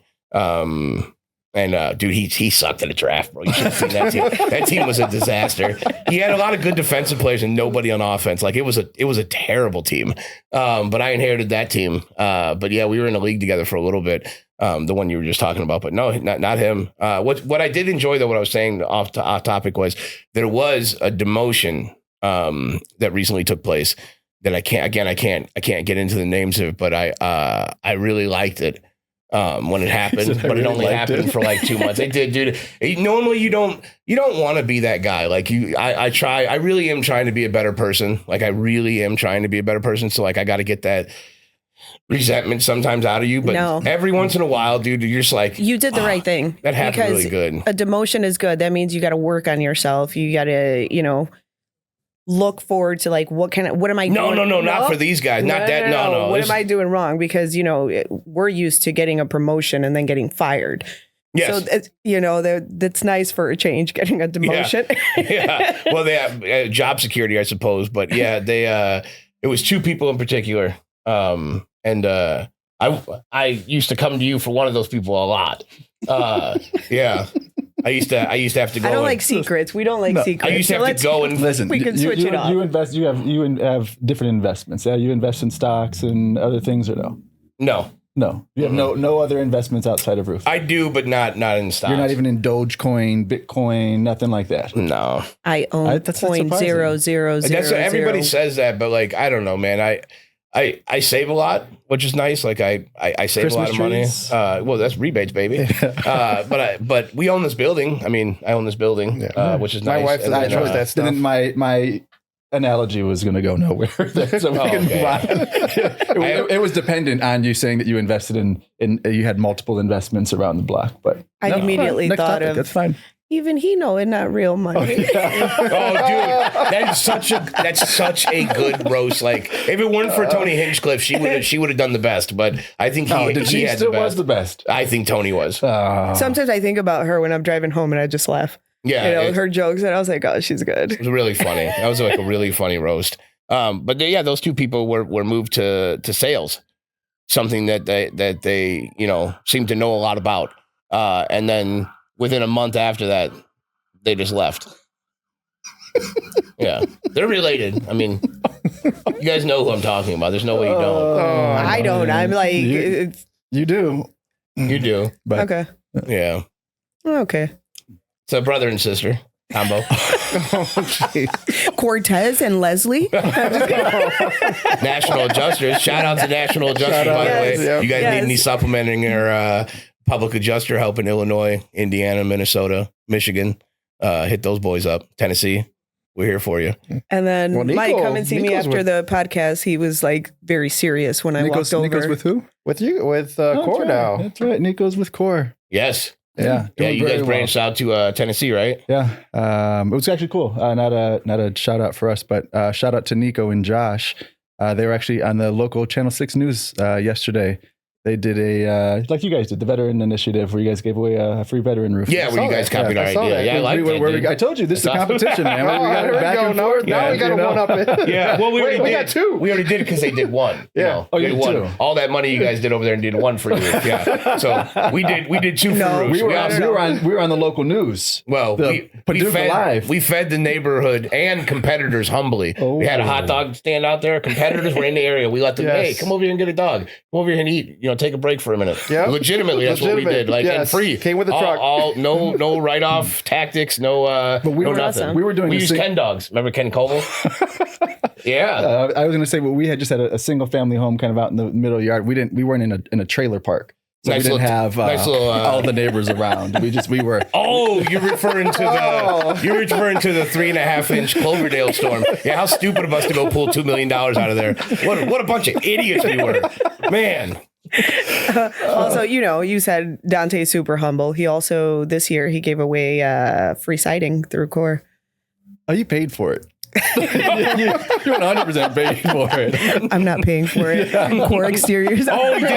And dude, he sucked at a draft, bro. You should have seen that team. That team was a disaster. He had a lot of good defensive players and nobody on offense. Like it was a terrible team. But I inherited that team. But yeah, we were in a league together for a little bit. The one you were just talking about, but no, not him. What I did enjoy though, what I was saying off topic, was there was a demotion that recently took place that I can't get into the names of it, but I really liked it. When it happened, but it only happened for like 2 months. It did, dude. Normally you don't want to be that guy. Like I really am trying to be a better person. Like I really am trying to be a better person. So like I got to get that resentment sometimes out of you. But every once in a while, dude, you're just like, you did the right thing. That happened really good. A demotion is good. That means you got to work on yourself. You got to, look forward to like, what am I doing? No, not for these guys. Not that. No. What am I doing wrong? Because, we're used to getting a promotion and then getting fired. Yes. So, that's nice for a change, getting a demotion. Yeah. Well, they have job security, I suppose. But yeah, it was 2 people in particular. And I used to come to you for one of those people a lot. Yeah. I used to have to go. I don't like secrets. We don't like secrets. I used to have to go and listen. We can switch it up. You invest. You have different investments. Yeah, you invest in stocks and other things, or no? No. You have no other investments outside of Roof. I do, but not in stocks. You're not even in Dogecoin, Bitcoin, nothing like that. No. I own .0000. That's everybody says that, but like I don't know, man. I save a lot, which is nice. Like I save Christmas a lot of trees? money. Well, that's rebates, baby. But we own this building. I mean, I own this building, which is nice. My wife doesn't trust that stuff. And then my analogy was going to go nowhere. So we can move on. It was dependent on you saying that you invested in you had multiple investments around the block. But I immediately thought of that's fine. Even he know it's not real money. Oh, dude, that's such a good roast. Like, if it weren't for Tony Hinchcliffe, she would have done the best. But I think he had still the best. was the best. I think Tony was. Sometimes I think about her when I'm driving home and I just laugh. Yeah, her jokes, and I was like, oh, she's good. It was really funny. That was like a really funny roast. But yeah, those two people were moved to sales, something that they seem to know a lot about. And then within a month after that, they just left. Yeah, they're related. I mean, you guys know who I'm talking about. There's no way you don't. I don't. I'm like, you do. You do. But okay. Yeah. Okay. It's a brother and sister combo. Cortez and Leslie. National adjusters. Shout out to National adjusters, by the way. Yep. You guys need any supplementing your public adjuster help in Illinois, Indiana, Minnesota, Michigan. Hit those boys up. Tennessee. We're here for you. And then Well, Mike, Nico- come and see me Nico's after with- the podcast. He was like very serious when I walked over. Nico's with who? With you, with Core That's now. right. That's right. Nico's with Core. Yes. Yeah. Yeah, doing you guys very well. branched out to Tennessee, right? Yeah. It was actually cool. Not a shout out for us, but shout out to Nico and Josh. They were actually on the local Channel 6 News yesterday. They did a, like you guys did, the veteran initiative where you guys gave away a free veteran roof. Yeah, where you guys copied our I saw idea. that. Yeah, I like that, dude. I told you, this is a That's awesome. competition, man. We got There it we back go. and Now, forth. now we got to one up it. Yeah, well, we Wait, already we did. got two. We already did because they did one. Yeah. You know, Oh, you they did won. two. All that money you guys did over there and did one for you. Yeah. So we did two for roofs. We were on the local news. Well, The Paducah fed, Live. we fed the neighborhood and competitors humbly. Oh. We had a hot dog stand out there. Competitors were in the area. We let them, hey, Yes. come over here and get a dog. Come over here and eat. Take a break for a minute. Yep. Legitimately, that's what we did. Like, Yes. and free. Came with the truck. No write-off tactics. No, But we no were nothing. awesome. We were doing We the used same- Ken dogs. Remember Ken Koval? Yeah. I was going to say, well, we had just had a single family home kind of out in the middle yard. We weren't in a trailer park. So Nice we didn't little- have nice little, all the neighbors around. We were. Oh, you're referring to the 3.5-inch Cloverdale storm. Yeah, how stupid of us to go pull $2 million out of there. What a bunch of idiots we were, man. Also, you said Dante's super humble. He also, this year, he gave away free siding through Core. Oh, you paid for it. you 100% paid for it. I'm not paying for it. Core exteriors. Oh, did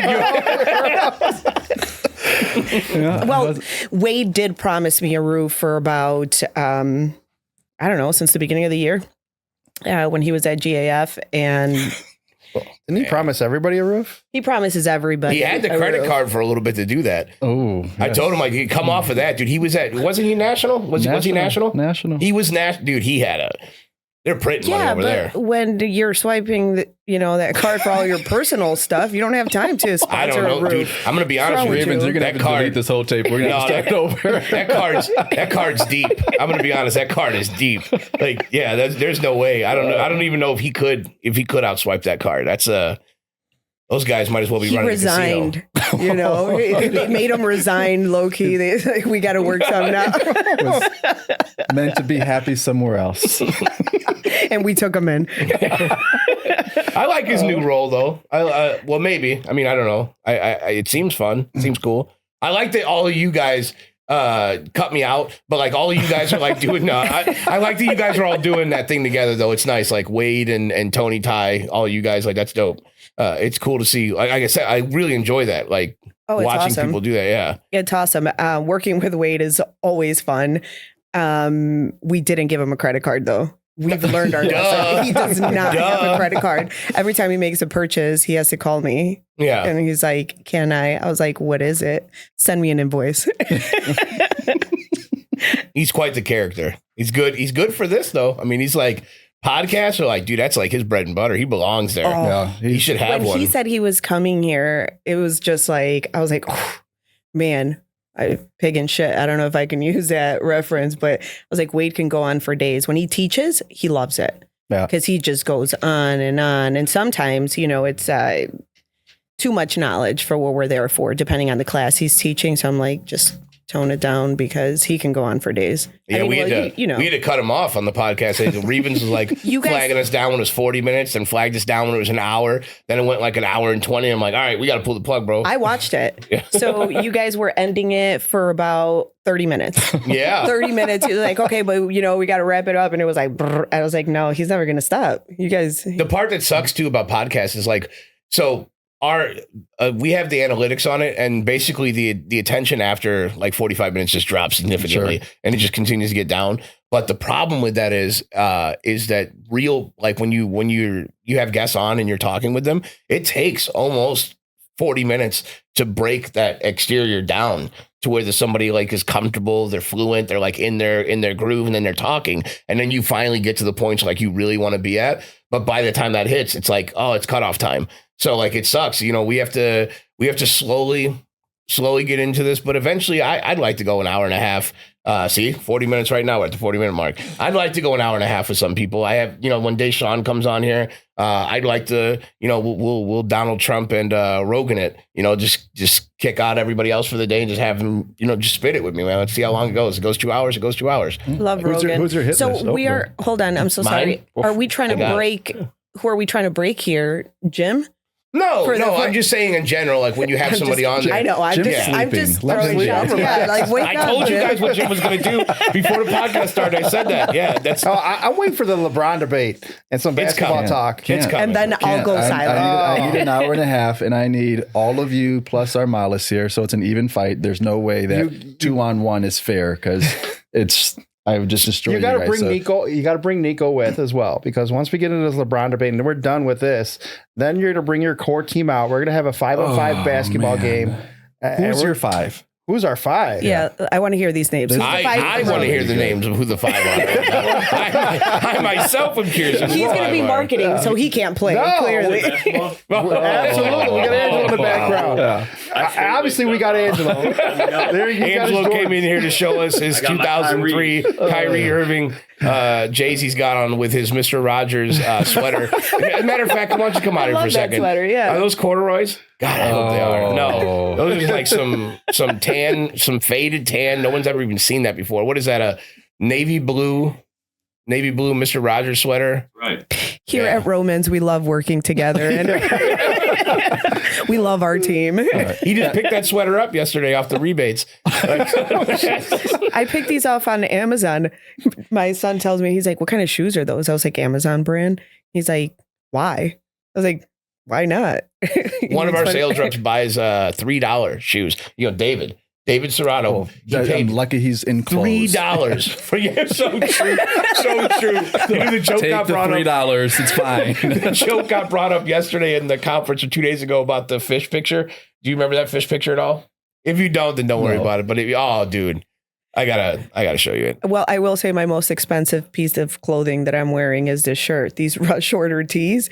you? Well, Wade did promise me a roof for about, I don't know, since the beginning of the year when he was at GAF. And Didn't he promise everybody a roof? he promises everybody. He had the a credit roof. card for a little bit to do that. Oh, I told him, like, he'd come off of that, dude. He was wasn't he national? Was he national? National. He was national. Dude, he had they're printing money Yeah, over but there. when you're swiping, that card for all your personal stuff, you don't have time to sponsor I don't know, a roof. dude. I'm going to be honest wrong with with you. Ravens, you're going to have That to card- delete this whole tape. We're going to No, start over. That card's deep. I'm gonna be honest. That card is deep. Like, yeah, there's no way. I don't know. I don't even know if he could outswipe that card. That's those guys might as well be He running resigned. a casino. They made him resign low key. We got to work something out, Was meant to be happy somewhere else. and we took him in. I like his new role though. Well, maybe. I mean, I don't know. It seems fun. It seems cool. I like that all of you guys cut me out, but like all of you guys are like doing. I like that you guys are all doing that thing together though. It's nice. Like Wade and Tony Ty, all of you guys. Like that's dope. It's cool to see. Like I said, I really enjoy that. Like It's watching awesome. people do that. Yeah. It's awesome. Working with Wade is always fun. We didn't give him a credit card though. We've learned our lesson. He does not have a credit card. Every time he makes a purchase, he has to call me. Yeah. And he's like, can I? I was like, what is it? Send me an invoice. He's quite the character. He's good. He's good for this though. I mean, he's like podcasts are like, dude, that's like his bread and butter. He belongs there. Yeah, He should have When one. he said he was coming here, it was just like, I was like, oh, man, pig and shit. I don't know if I can use that reference, but I was like, Wade can go on for days. When he teaches, he loves it. Yeah. Because he just goes on. And sometimes, it's too much knowledge for what we're there for, depending on the class he's teaching. So I'm like, just tone it down because he can go on for days. Yeah, we had to cut him off on the podcast. Revens was like flagging us down when it was 40 minutes, then flagged us down when it was an hour. Then it went like an hour and 20. I'm like, all right, we got to pull the plug, bro. I watched it. Yeah. So you guys were ending it for about 30 minutes. Yeah. 30 minutes. You're like, okay, but we got to wrap it up. And it was like, brr. I was like, no, he's never going to stop. You guys. The part that sucks too about podcasts is like, so we have the analytics on it, and basically the attention after like 45 minutes just drops significantly, and it just continues to get down. But the problem with that is that real, like when you have guests on and you're talking with them, it takes almost 40 minutes to break that exterior down to where there's somebody like is comfortable, they're fluent, they're like in their groove, and then they're talking, and then you finally get to the points like you really want to be at. But by the time that hits, it's like, oh, it's cutoff time. So like it sucks, we have to slowly get into this, but eventually I'd like to go an hour and a half. 40 minutes right now. We're at the 40-minute mark. I'd like to go an hour and a half with some people. I have, when Deshaun comes on here, I'd like to, we'll Donald Trump and Rogan it, just kick out everybody else for the day and just have them, just spit it with me, man. Let's see how long it goes. It goes 2 hours. It goes 2 hours. Love Rogan. Who's your hit list? So we are, hold on. I'm so sorry. Are we trying to break? Who are we trying to break here? Jim? No, I'm just saying in general, like when you have somebody on there. I know. I'm just throwing shots. Yeah, like wake I up, told you Jim. guys what Jim was going to do before the podcast started. I said that. Yeah, that's. I'm waiting for the LeBron debate and some basketball talk. It's coming. And then I'll go silent. I need an hour and a half, and I need all of you plus Armalis here, so it's an even fight. There's no way that 2-on-1 is fair because I've just destroyed you. You got to bring Nico. You got to bring Nico with as well, because once we get into this LeBron debate and we're done with this, then you're going to bring your core team out. We're going to have a 5-on-5 basketball game. Who's your 5? Who's our 5? Yeah, I want to hear these names. I want to hear the names of who the 5 are. I myself am curious. He's going to be marketing, so he can't play. Clearly. Absolutely. We got Angelo in the background. Yeah. Obviously, we got Angelo. Angelo came in here to show us his 2003 Kyrie Irving Jay-Z's got on with his Mr. Rogers sweater. As a matter of fact, why don't you come out here for a second? Sweater, yeah. Are those corduroys? God, I hope they are. No, those are just like some tan, some faded tan. No one's ever even seen that before. What is that? A navy blue Mr. Rogers sweater? Right. Here at Romans, we love working together, and we love our team. He just picked that sweater up yesterday off the rebates. I picked these off on Amazon. My son tells me, he's like, "What kind of shoes are those?" I was like, "Amazon brand." He's like, "Why?" I was like, "Why not?" One of our sales reps buys $3 shoes. David Serrato. I'm lucky he's in clothes. $3 for you. So true. So true. The joke Take got the brought $3. It's fine. The joke got brought up yesterday in the conference or 2 days ago about the fish picture. Do you remember that fish picture at all? If you don't, then don't worry about it. But dude, I gotta show you it. Well, I will say my most expensive piece of clothing that I'm wearing is this shirt. These Rush Order tees.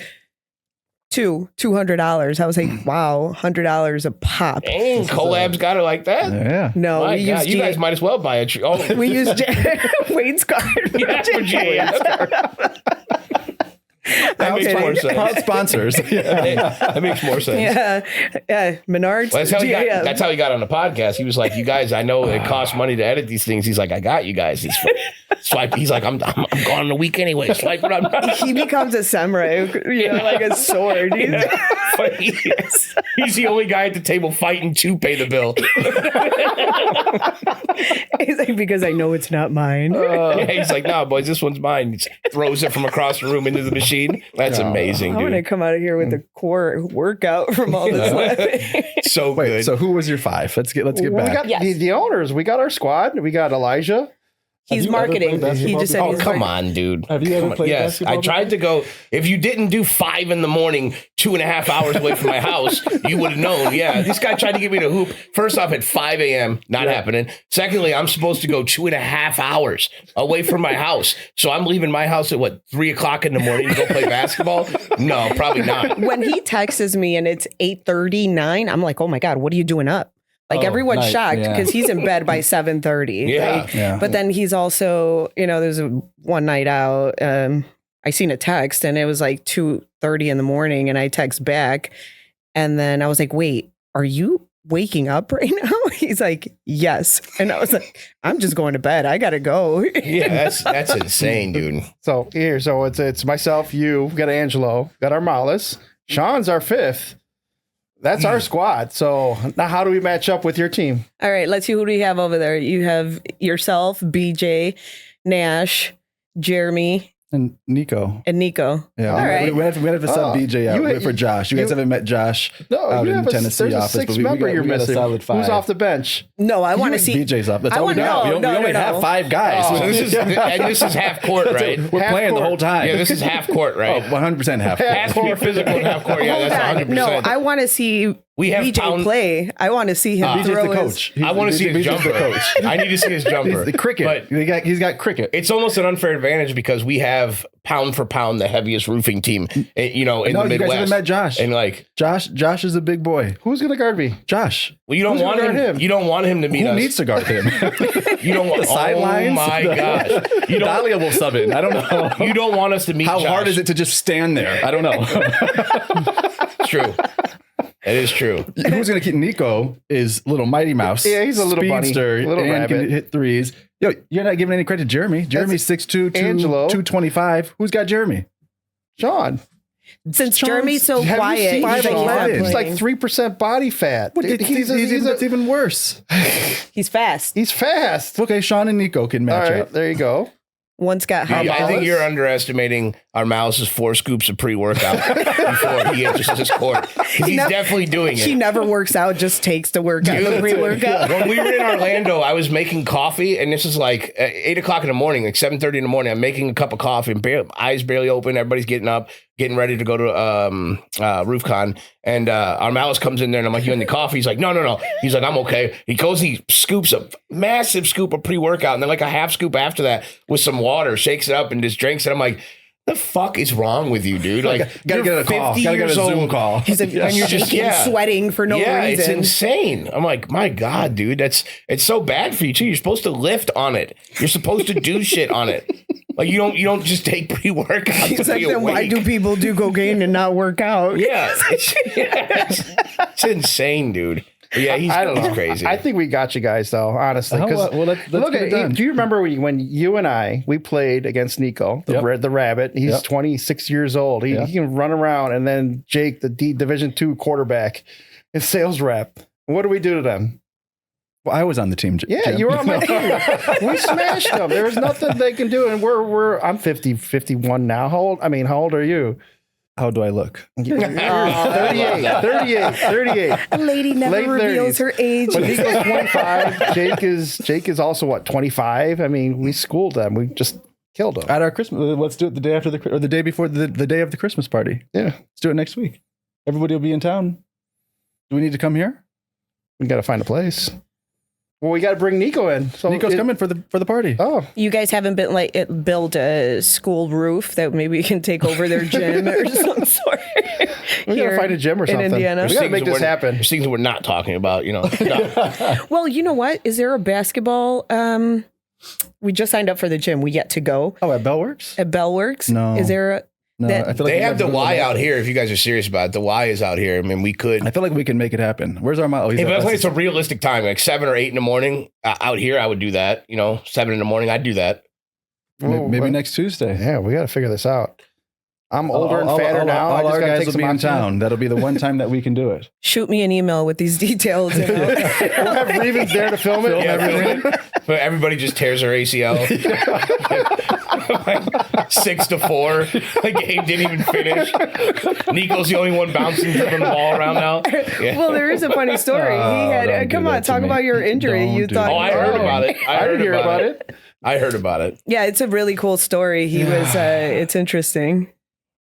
$200. I was like, wow, $100 a pop. Dang, CoLab's got it like that? Yeah. No, my God, you guys might as well buy it. We use Wade's card. Yeah, that makes more sense. Sponsors. That makes more sense. Yeah. Menards. Well, that's how he got on the podcast. He was like, "You guys, I know it costs money to edit these things." He's like, "I got you guys." Swipe. He's like, I'm gone in a week anyway. Swipe it up. He becomes a samurai, like a sword. He's the only guy at the table fighting to pay the bill. He's like, because I know it's not mine. He's like, "No, boys, this one's mine." He throws it from across the room into the machine. That's amazing, dude. I'm gonna come out of here with a core workout from all this laughing. So good. So who was your 5? Let's get back. We got the owners. We got our squad. We got Elijah. He's marketing. He just said, "Oh, come on, dude." Have you ever played basketball? I tried to go. If you didn't do 5 in the morning, 2.5 hours away from my house, you would have known. Yeah, this guy tried to get me to hoop. First off, at 5 a.m., not happening. Secondly, I'm supposed to go 2.5 hours away from my house. So I'm leaving my house at 3 o'clock in the morning to go play basketball? No, probably not. When he texts me and it's 8:39, I'm like, "Oh my God, what are you doing up?" Like everyone's shocked because he's in bed by 7:30. Yeah. But then he's also, there's one night out. I seen a text and it was like 2:30 in the morning and I text back. And then I was like, "Wait, are you waking up right now? He's like, yes. And I was like, I'm just going to bed. I gotta go. Yeah, that's insane, dude. So it's myself, you, we got Angelo, got our Armalis. Sean's our fifth. That's our squad. So now how do we match up with your team? All right, let's see who do we have over there. You have yourself, BJ, Nash, Jeremy, And Nico. and Nico. Yeah, All right. we have to sub BJ out. You- Wait for Josh. You guys haven't met Josh out you in have Tennessee there's a office, sixth but we member got, you're we got a missing. solid five. Who's off the bench? No, I want to see. BJ's up. That's I all we wanna got. know. We only No. have 5 guys. Oh. So this is half court, right? We're Half playing the court. whole time. Yeah, this is half court, Oh, right? 100% half. Has to be physical in half court. Yeah, Hold that's on. 100%. No, I want to see We have BJ pound- play. I want to see him BJ's throw the his- coach. I want to see his BJ's jumper. the coach. I need to see his jumper. He's the cricket. But He's got cricket. it's almost an unfair advantage because we have pound for pound the heaviest roofing team, in No, the you guys Midwest. haven't met Josh. And like, Josh is a big boy. Who's going to guard me? Josh. well, you don't Who's want gonna him, guard him? You don't want him to meet Who us. needs to guard him? You don't want The sidelines? Oh my gosh! You don't. Dalia will sub in. I don't know. You don't want us to meet. How Josh. hard is it to just stand there? I don't know. It's true. It is true. Who's going to keep Nico is little Mighty Mouse. Yeah, he's a little bunny, speedster, little and rabbit. can hit threes. Yo, you're not giving any credit to Jeremy. Jeremy's 6'2", Angelo. 225. Who's got Jeremy? Sean. Since Jeremy's so Have you quiet, seen he's like, he's not 5'11"? He's like playing. 3% body fat. It's even worse. He's fast. He's fast. Okay, Sean and Nico can All match right, up. there you go. One's got hot I think balls. you're underestimating our Mouse's 4 scoops of pre-workout before he enters this court. 'Cause he's never- definitely doing it. He never works out, just takes the workout, the pre-workout. When we were in Orlando, I was making coffee, and this is like 8 o'clock in the morning, like 7:30 in the morning. I'm making a cup of coffee, and eyes barely open. Everybody's getting up, getting ready to go to RoofCon. And our Malice comes in there, and I'm like, "You in the coffee?" He's like, "No." He's like, "I'm okay." He goes, he scoops a massive scoop of pre-workout, and then like a half scoop after that with some water, shakes it up, and just drinks it. I'm like, the fuck is wrong with you, dude? Like, Gotta you're get a call. 50 Gotta get a years Zoom old. call. He's like, and you're just sweating for no Yeah, it's reason. insane. I'm like, my God, dude, it's so bad for you too. You're supposed to lift on it. You're supposed to do shit on it. Like you don't just take pre-workout. He's to like, be then why awake. do people do cocaine and not work out? Yeah, it's insane, dude. But yeah, I don't know. he's crazy. I think we got you guys though, honestly. 'cause Well, let's look get at it done. Do you remember when you and I we played against Nico, the rabbit? He's Yep. 26 years old. He can run around, and then Jake, the Division II quarterback, his sales rep. What do we do to them? Well, I was on the team. Yeah, Jim. you were on my team. We smashed them. There's nothing they can do, and I'm 51 now. How old are you? How do I look? You're 38. A lady never Late reveals 30s. her age. But Nico's 25. Jake is also what, 25? I mean, we schooled them. We just killed them. At our Christmas, let's do it the day after or the day before the day of the Christmas party. Yeah, Let's do it next week. Everybody will be in town. Do we need to come here? we got to find a place. Well, we got to bring Nico in. So Nico's coming for the party. Oh, You guys haven't been built a school roof that maybe we can take over their gym or some sort. we got to find a gym or something. in Indiana. We got to make this happen. There's things that we're not talking about, you know. No. Well, you know what? Is there a basketball? We just signed up for the gym. We get to go Oh, at Bellworks? at Bellworks. No. Is there? No, That- I feel like They we have gotta the do Y that. out here. If you guys are serious about it, the Y is out here. I mean, we could. I feel like we can make it happen. Where's our mile? If I think it's a realistic time, like 7 or 8 in the morning out here, I would do that. You know, 7 in the morning, I'd do that. Maybe next Tuesday. Yeah, we got to figure this out. I'm older and fatter now. I All just our got to guys take will some be in oxygen. town. That'll be the one time that we can do it. Shoot me an email with these details. We'll have Revens there to film it. But everybody just tears their ACL. Like 6-4. The game didn't even finish. Nico's the only one bouncing the ball around now. Yeah. Well, there is a funny story. He had. don't Come do on, that to talk me. about your injury. Don't You do thought? that. Oh, I heard about it. I didn't hear about it. I heard about it. Yeah, it's a really cool story. He was. It's interesting.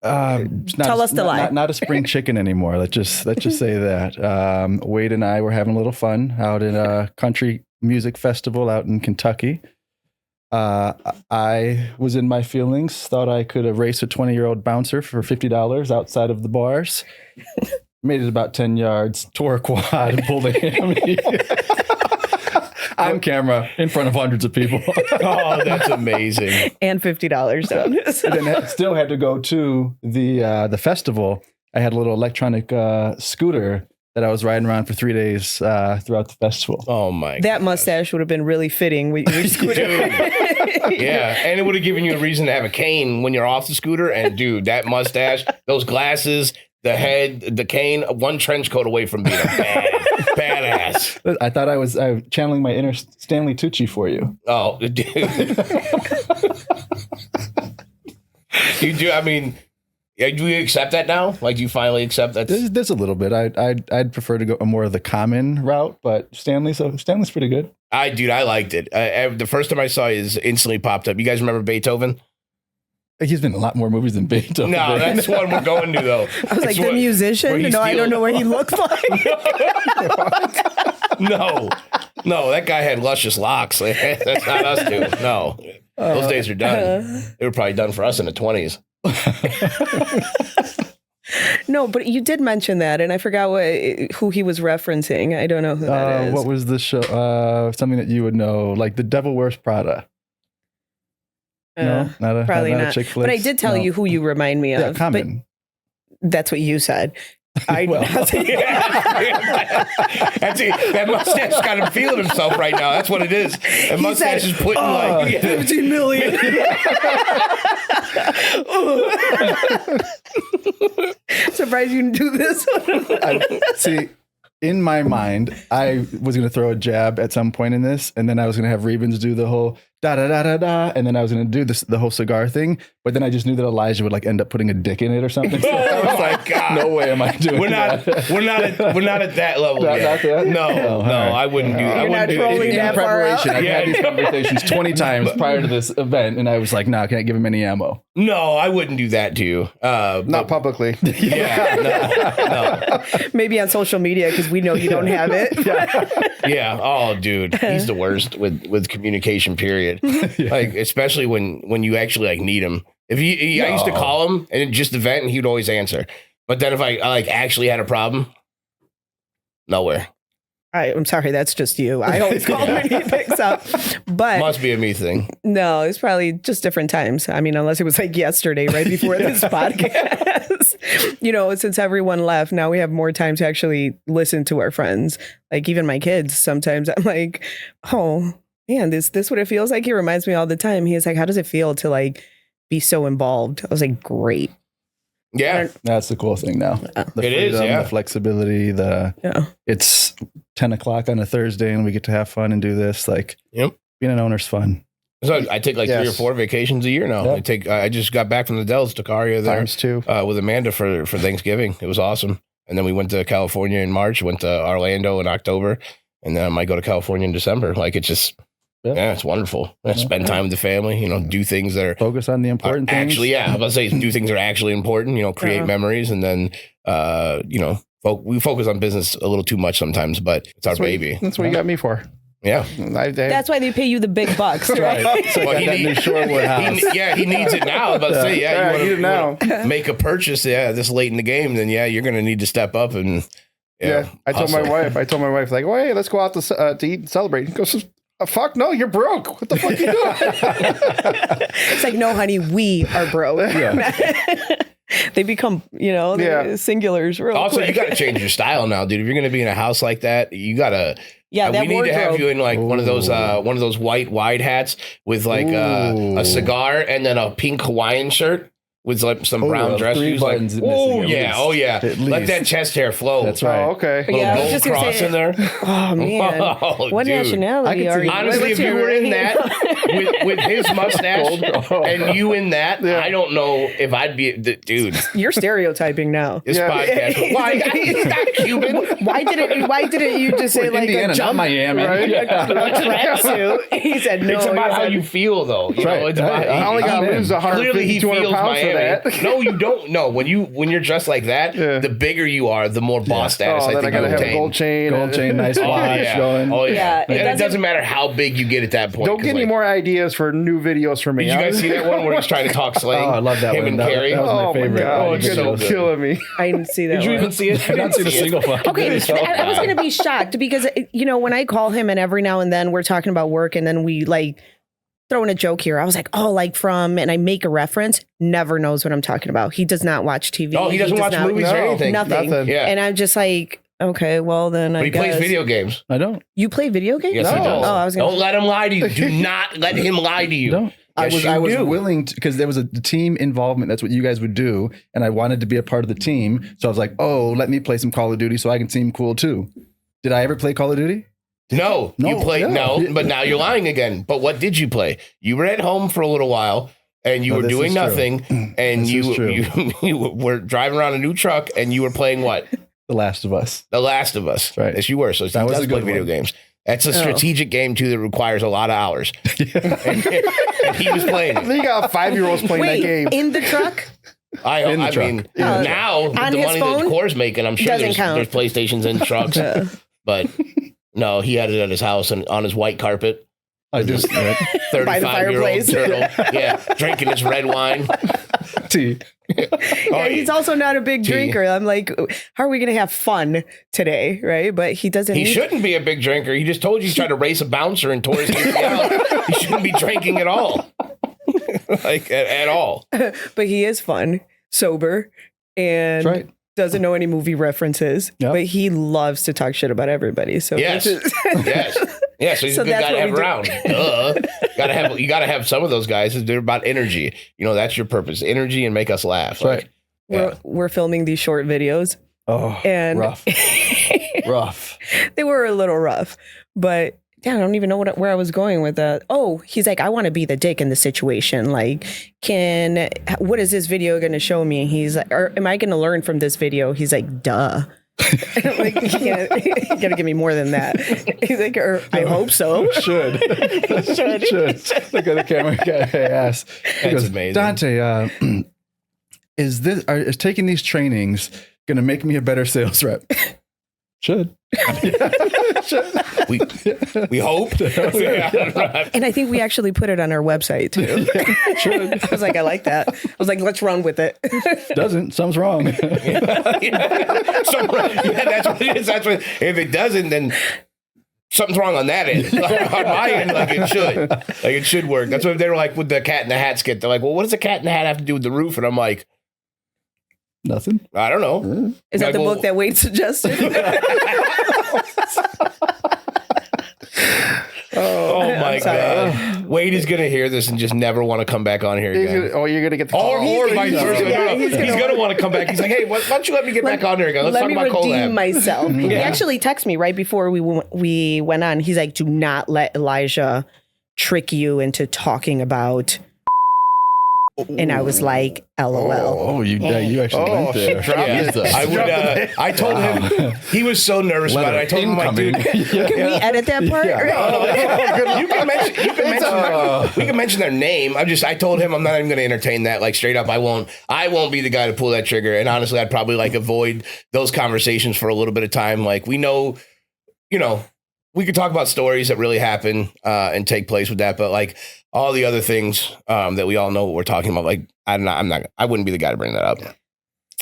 Tell us the lie. Not a spring chicken anymore. Let's just say that. Wade and I were having a little fun out in a country music festival out in Kentucky. I was in my feelings. Thought I could race a 20-year-old bouncer for $50 outside of the bars. Made it about 10 yards. Tore a quad. Pulled a hammy. On camera in front of hundreds of people. Oh, that's amazing. And $50. And then still had to go to the festival. I had a little electronic scooter that I was riding around for 3 days throughout the festival. Oh my! That mustache would have been really fitting with your scooter. Yeah, and it would have given you a reason to have a cane when you're off the scooter. And dude, that mustache, those glasses, the head, the cane, one trench coat away from being a badass. I thought I was channeling my inner Stanley Tucci for you. Oh, dude. You do. I mean, do you accept that now? Like, do you finally accept that? There's a little bit. I'd prefer to go more of the common route, but Stanley's pretty good. I liked it. The first time I saw it, is instantly popped up. You guys remember Beethoven? He's been in a lot more movies than Beethoven. No, that's one we're going to though. I was like, the musician? No, I don't know what he looked like. No, that guy had luscious locks. That's not us, dude. No, those days are done. They were probably done for us in the 20s. No, but you did mention that, and I forgot who he was referencing. I don't know who that is. What was the show? Something that you would know, like The Devil Wears Prada. No, probably not not. a chick flick. But I did tell you who you remind me of. Yeah, Common. But that's what you said. That mustache got him feeling himself right now. That's what it is. That mustache is putting like 15 million. Surprised you didn't do this one. See, in my mind, I was going to throw a jab at some point in this, and then I was going to have Rebens do the whole da da da da da, and then I was going to do the whole cigar thing. But then I just knew that Elijah would like end up putting a dick in it or something. So I was like, God. no way am I doing We're not at that level Not yet. that? No, right. I wouldn't do that. I You're not wouldn't do trolling it. that In far out. preparation, I've had these conversations 20 times prior to this event, and I was like, I can't give him any ammo. No, I wouldn't do that to you. Not publicly. Yeah, no. Maybe on social media because we know you don't have it. Yeah. Oh, dude, he's the worst with communication. Period. Like, especially when you actually like need him. I used to call him and just the vent, and he'd always answer. But then if I like actually had a problem, nowhere. I'm sorry, that's just you. I always call him and he picks up. But Must be a me thing. no, it's probably just different times. I mean, unless it was like yesterday, right before this podcast. Since everyone left, now we have more time to actually listen to our friends. Like even my kids, sometimes I'm like, oh man, this what it feels like. He reminds me all the time. He's like, how does it feel to like be so involved? I was like, great. Yeah. That's the cool thing now. The It is, yeah. The flexibility, it's 10 o'clock on a Thursday and we get to have fun and do this. Like, Yep. Being an owner's fun. So I take like 3 or 4 vacations a year now. Yep. I just got back from the Dells, took Aria there Times two. with Amanda for Thanksgiving. It was awesome. And then we went to California in March, went to Orlando in October, and then I might go to California in December. Like it's just, it's wonderful. Spend time with the family, do things that are focus on the important things. Actually, I'm about to say do things that are actually important, create memories. And then, we focus on business a little too much sometimes, but it's our baby. That's what you got me for. Yeah. That's why they pay you the big bucks, right? So Well, I got that new Shorewood house. he needs it now. I was about to say, you want to make a purchase, this late in the game, then you're going to need to step up and I told my wife, like, oh, hey, let's go out to eat and celebrate. He goes, fuck no, you're broke. What the fuck you doing? It's like, no, honey, we are broke. They become, singulars real also, quick. you got to change your style now, dude. If you're going to be in a house like that, you got to. Yeah, we need to have you in like one of those white wide hats with like a cigar and then a pink Hawaiian shirt with like some brown dress shoes. Like, let that chest hair flow. That's right. Oh, okay. Yeah, Little gold cross in there. Oh man, what dude. nationality are you? Honestly, if you were in that with his mustache and you in that, I don't know if I'd be dude. You're stereotyping now. This podcast. Why? It's not Cuban. Why didn't you just say like Indiana, a jump, not Miami? Right? a tracksuit? He said no. It's about how you feel, though. You know, it's about, I only got to lose 150, 200 pounds for that. No, you don't. No, when you're dressed like that, the bigger you are, the more boss status I then think I gotta you have a obtain. gold chain, nice watch going. Oh yeah. Yeah, And it doesn't matter how big you get at that point. Don't get any more ideas for new videos for me. Did you guys see that one where he's trying to talk slang? Oh, I love that Him one. and Carrie. That was my favorite. God, Oh, it's you're so good. killing me. I didn't see that. Did you one. even see it? I've not seen a single fucking Okay, video. I was going to be shocked because, when I call him and every now and then we're talking about work and then we like throw in a joke here. I was like, and I make a reference, never knows what I'm talking about. He does not watch TV. Oh, he doesn't watch movies or anything. Nothing. Yeah. And I'm just like, Okay, well then But I he guess plays video games. I don't. you play video games. Yes, he No. does. Oh, I was gonna. Don't let him lie to you. Do not let him lie to you. Don't. Yes, I was you do. willing to, because there was a team involvement. That's what you guys would do, and I wanted to be a part of the team. So I was like, "Oh, let me play some Call of Duty, so I can seem cool too." Did I ever play Call of Duty? No, you No, played yeah. no, but now you're lying again. But what did you play? You were at home for a little while, and you No, were this doing is true. nothing, and This is true. you were driving around a new truck, and you were playing what? The Last of Us. The Last of Us. Right. Yes, you were. So he That was does a play good video one. games. That's a strategic game too that requires a lot of hours. and he was playing I it. think you got 5-year-olds playing Wait, that game. in the truck? I the truck. mean, Yeah. now with On the his money that phone? Core's making, I'm sure Doesn't there's count. PlayStations in trucks. But no, he had it at his house and on his white carpet. I just 35-year-old fireplace. turtle. Yeah, drinking his red wine. tea. Yeah, he's also not a big Tea. drinker. I'm like, how are we gonna have fun today, right? But he doesn't. He need- shouldn't be a big drinker. He just told you he's trying to race a bouncer and tore his ACL. He shouldn't be drinking at all. Like at all. But he is fun, sober, and That's right. doesn't know any movie references. Yep. But he loves to talk shit about everybody. So Yes. this is- Yes. Yeah, so he's So a good that's guy to what have we do. around. You gotta have some of those guys. They're about energy. You know, that's your purpose. Energy and make us laugh. Right. we're filming these short videos, Oh, and rough. Rough. they were a little rough, but yeah, I don't even know where I was going with that. Oh, he's like, I want to be the dick in the situation. Like, what is this video going to show me? He's like, or am I going to learn from this video? He's like, duh. And I'm like, you gotta give me more than that. He's like, or I hope so. Should. Should. Look at the camera guy. Hey, ass. He That's goes, amazing. Dante, is taking these trainings going to make me a better sales rep? Should. We hope. Yeah. And I think we actually put it on our website too. Should. I was like, I like that. I was like, let's run with it. Doesn't. Something's wrong. Yeah, that's what it is. That's what. If it doesn't, then something's wrong on that end. On my end, like it should. Like it should work. That's what they were like with the Cat in the Hat skit. They're like, well, what does the Cat in the Hat have to do with the roof? And I'm like, Nothing. I don't know. Is that Like, the well- book that Wade suggested? Oh my I'm sorry. god, Wade is gonna hear this and just never want to come back on here again. Oh, you're gonna get the Or call. vice versa. Yeah, He's gonna want to come back. He's like, hey, why don't you let me get back on here again? Let's Let talk me about redeem CoLab. myself. He Yeah. actually texted me right before we went on. He's like, do not let Elijah trick you into talking about. And I was like, LOL. Oh, you actually went there. Yeah, I would. I told him he was so nervous about it. I told him, like, dude, Can we edit that part? you can mention. We can mention their name. I told him I'm not even going to entertain that. Like straight up, I won't be the guy to pull that trigger. And honestly, I'd probably like avoid those conversations for a little bit of time. Like we know, we could talk about stories that really happen and take place with that, but like all the other things that we all know what we're talking about, like I wouldn't be the guy to bring that up.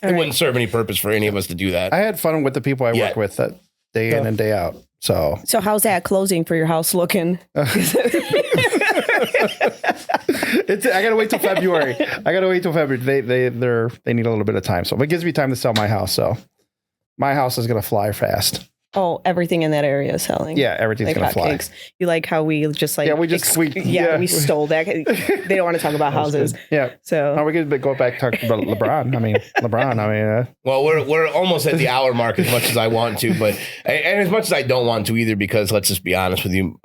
It wouldn't serve any purpose for any of us to do that. I had fun with the people I Yeah. work with that day in and day out. So So how's that closing for your house looking? I gotta wait till February. They need a little bit of time. So it gives me time to sell my house. So my house is gonna fly fast. Oh, everything in that area is selling. Yeah, everything's Like gonna fly. hotcakes. You like how we just like Yeah, we stole that. They don't want to talk about houses. Yeah. So Now we could go back talk about LeBron. I mean, Well, we're almost at the hour mark as much as I want to, but and as much as I don't want to either, because let's just be honest with you,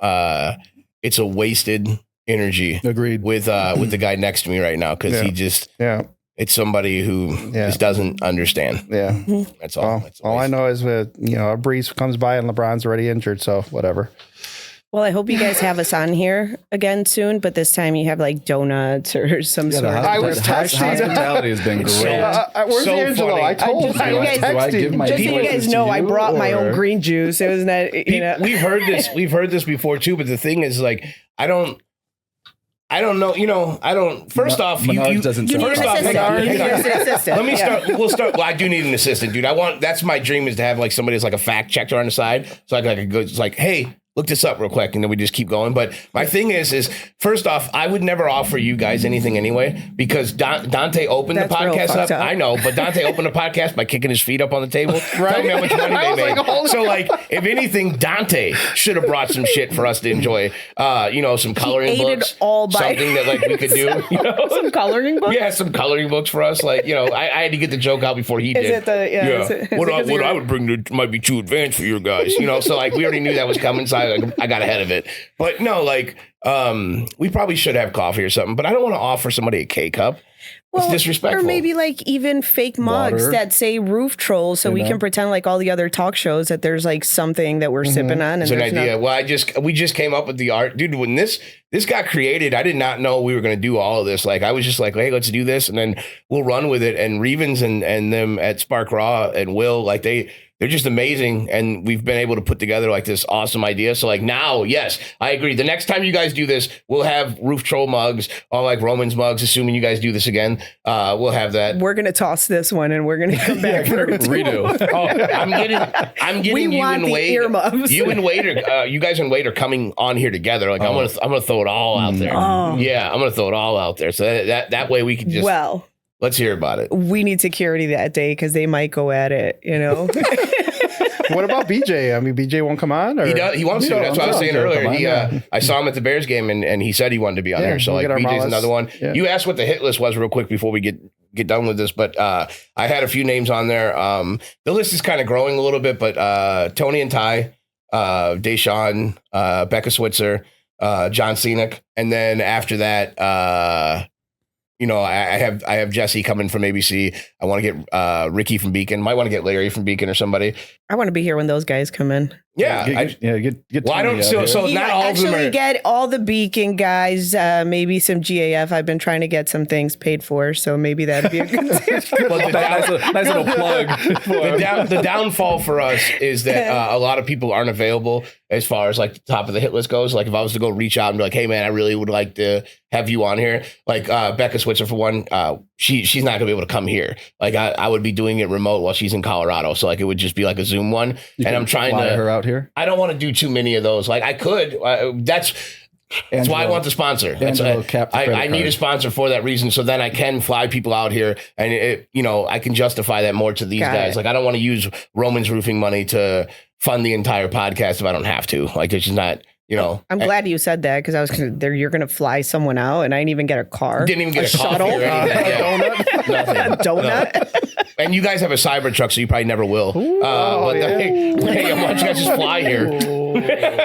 it's a wasted energy Agreed. with the guy next to me right now because he just it's somebody who just doesn't understand. Yeah. That's all. Well, all I know is a breeze comes by and LeBron's already injured, so whatever. well, I hope you guys have us on here again soon, but this time you have like donuts or some sort of. I was hospitality has been So- great. Where's So Angelo? funny. I told Just him. so you guys- Do I give my Just so you invoices guys to know, I you, brought my or- own green juice. It was not, We've heard this. We've heard this before too. But the thing is, like, I don't know. First off, Menards doesn't You need first an off, assistant. hang on, You need hang on. an assistant. Let me start. We'll start. Well, I do need an assistant, dude. That's my dream is to have like somebody that's like a fact checker on the side. So I can go. It's like, hey, look this up real quick, and then we just keep going. But my thing is first off, I would never offer you guys anything anyway, because Dante opened That's the real podcast fucked up. up. I know, but Dante opened the podcast by kicking his feet up on the table. Right? Tell me how much money I they was made. like, holy So, like, if anything, Dante should have brought some shit for us to enjoy. Some coloring ate it books, all by something that like we could do. You know? Some coloring book. Yeah, some coloring books for us. Like, I had to get the joke out before he did. Is it the is it What 'cause I you're- would bring might be too advanced for your guys. So like we already knew that was coming, so I got ahead of it. But no, like we probably should have coffee or something. But I don't want to offer somebody a K-cup. It's disrespectful. Or maybe like even fake mugs Water. that say Roof Trollz, so we can pretend like all the other talk shows that there's like something that we're sipping on. And It's an there's idea. Well, we just came up with the art, dude. When this got created, I did not know we were going to do all of this. Like, I was just like, hey, let's do this, and then we'll run with it. And Revens and them at Spark Raw and Will, like they're just amazing, and we've been able to put together like this awesome idea. So like now, yes, I agree. The next time you guys do this, we'll have Roof Troll mugs, or like Roman's mugs. Assuming you guys do this again, we'll have that. we're gonna toss this one and we're gonna come back for it. Redo. I'm getting We you want and the Wade. earmuffs. You and Wade you guys and Wade are coming on here together. Like I'm gonna throw it all out there. Oh. Yeah, I'm gonna throw it all out there. So that way we can just Well, let's hear about it. we need security that day because they might go at it. What about BJ? I mean, BJ won't come on? Or? He does. He wants to. That's what I was saying earlier. I saw him at the Bears game, and he said he wanted to be on Yeah, there. So we'll like get our BJ's Malas. another one. Yeah. You asked what the hit list was real quick before we get done with this, but I had a few names on there. The list is kind of growing a little bit, but Tony and Ty, Deshaun, Becca Switzer, John Scenic, and then after that. I have Jesse coming from ABC. I want to get Ricky from Beacon. Might want to get Larry from Beacon or somebody. I want to be here when those guys come in. Yeah. Get Well, I Tony don't. out So here. not all of them actually are. get all the Beacon guys, maybe some GAF. I've been trying to get some things paid for, so maybe that'd be a good thing. Well, nice little plug. the downfall for us is that a lot of people aren't available as far as like the top of the hit list goes. Like if I was to go reach out and be like, hey man, I really would like to have you on here. Like Becca Switzer for one, she's not gonna be able to come here. Like I would be doing it remote while she's in Colorado. So like it would just be like a Zoom one. And I'm trying Fly to her out here. I don't want to do too many of those. Like I could. That's why I want the sponsor. Angelo capped the credit I need a card. sponsor for that reason. So then I can fly people out here, and I can justify that more to these Got guys. it. Like I don't want to use Roman's roofing money to fund the entire podcast if I don't have to. Like it's just not. I'm glad you said that because I was you're gonna fly someone out, and I didn't even get a car. Didn't even get a coffee shuttle, or anything. Yeah. Nothing. a donut. And you guys have a cyber truck, so you probably never will. Hey, why don't you guys just fly here?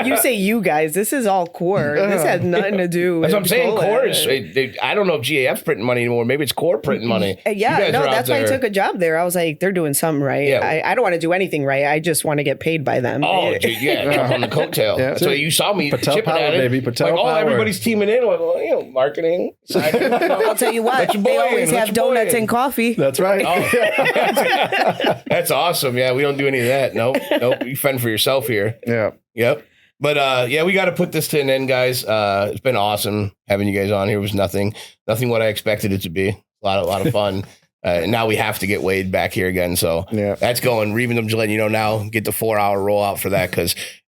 You say you guys. This is all core. This has nothing to do with That's what I'm saying. CoLab. Core is. I don't know if GAF's printing money anymore. Maybe it's Core printing money. You Yeah, guys no, are out that's why I there. took a job there. I was like, they're doing something right. Yeah. I don't want to do anything right. I just want to get paid by them. Oh, dude, yeah, jump on the coattail. Yeah. That's why you saw me Patel chipping power, at it. baby, Patel like, power. everybody's teaming in. Like, well, marketing. I'll tell you what, Let your they boy always in, let have your boy donuts in. and coffee. That's right. That's awesome. Yeah, we don't do any of that. Nope. You fend for yourself here. Yeah. Yep. But we got to put this to an end, guys. It's been awesome having you guys on here. It was nothing what I expected it to be. A lot of fun. Now we have to get Wade back here again. So Yeah. that's going. Reven, I'm just letting you know now. Get the 4-hour rollout for that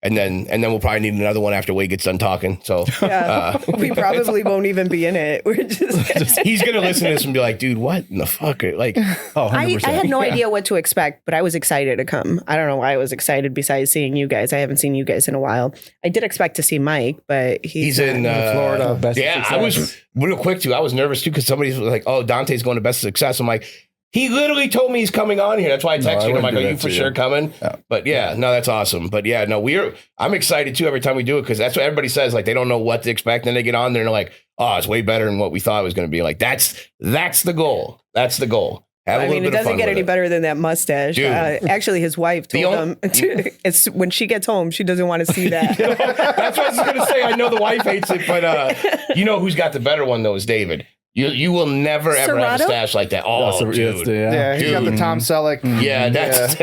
and then we'll probably need another one after Wade gets done talking. So Yeah, we probably won't even be in it. We're just. he's gonna listen to this and be like, dude, what in the fuck? Like, Oh, I 100%. had no idea what to expect, but I was excited to come. I don't know why I was excited besides seeing you guys. I haven't seen you guys in a while. I did expect to see Mike, but he's in Florida. Best of Yeah, Success. I was real quick too. I was nervous too because somebody was like, "Oh, Dante's going to Best of Success." I'm like, he literally told me he's coming on here. That's why I texted him. I'm wouldn't like, do "Are that you for to sure you." coming?" Yeah. But yeah, no, that's awesome. But yeah, no, I'm excited too every time we do it because that's what everybody says. Like they don't know what to expect, then they get on there and they're like, "Oh, it's way better than what we thought it was going to be." Like that's the goal. That's the goal. Have a I little mean, it bit of doesn't fun get with any it. better than that mustache. Dude. Actually, his wife The told only- him it's when she gets home, she doesn't want to see that. That's what I was going to say. I know the wife hates it, but you know who's got the better one though is David. You will never ever have a Serato? stash like that. Oh, so- dude. Yeah, he's got the Tom Selleck. Yeah,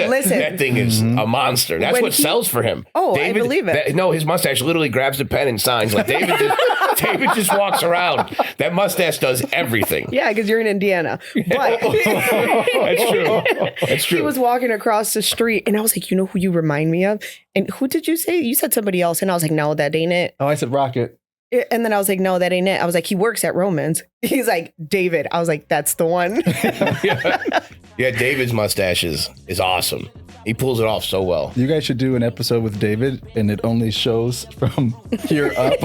Listen. that thing is a monster. That's When what sells for him. Oh, I believe it. No, his mustache literally grabs the pen and signs. Like David just walks around. That mustache does everything. Yeah, because you're in Indiana. But That's true. That's true. he was walking across the street, and I was like, you know who you remind me of? And who did you say? You said somebody else, and I was like, no, that ain't it. Oh, I said Rocket. And then I was like, no, that ain't it. I was like, he works at Romans. He's like, David. I was like, that's the one. Yeah, David's mustache is awesome. He pulls it off so well. You guys should do an episode with David, and it only shows from here up.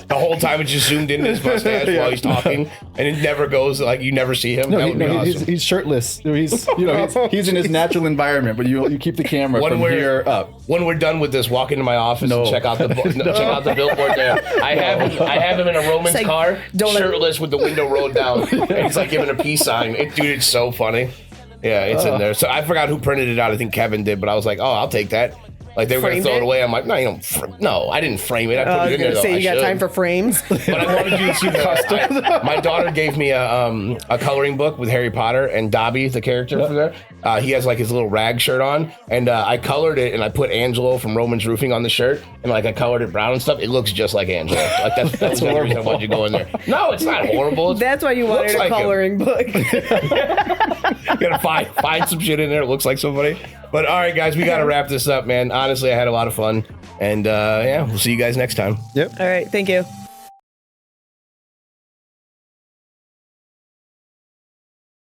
The whole time it's just zoomed into his mustache while he's talking, and it never goes like you never see him. No, That would be awesome. he's shirtless. He's in his natural environment, but you keep the camera from here up. When we're done with this, walk into my office and check out the check out the billboard there. I have him in a Roman's like, car, don't let- shirtless with the window rolled down, and he's like giving a peace sign. Dude, it's so funny. Yeah, it's in there. So I forgot who printed it out. I think Kevin did, but I was like, oh, I'll take that. Like they were going to Framed throw it it? away. I'm like, no, you don't. No, I didn't frame it. I I put was it in there. gonna Though. say I you got should. time for frames. But I wanted you to see the my daughter gave me a coloring book with Harry Potter and Dobby, the character for there. He has like his little rag shirt on, and I colored it and I put Angelo from Roman's Roofing on the shirt, and like I colored it brown and stuff. It looks just like Angelo. Like that's the reason I wanted you to go in there. No, it's not horrible. That's why you wanted looks a like him. coloring book. You gotta find some shit in there. It looks like somebody. But all right, guys, we gotta wrap this up, man. Honestly, I had a lot of fun, and yeah, we'll see you guys next time. All right. Thank you.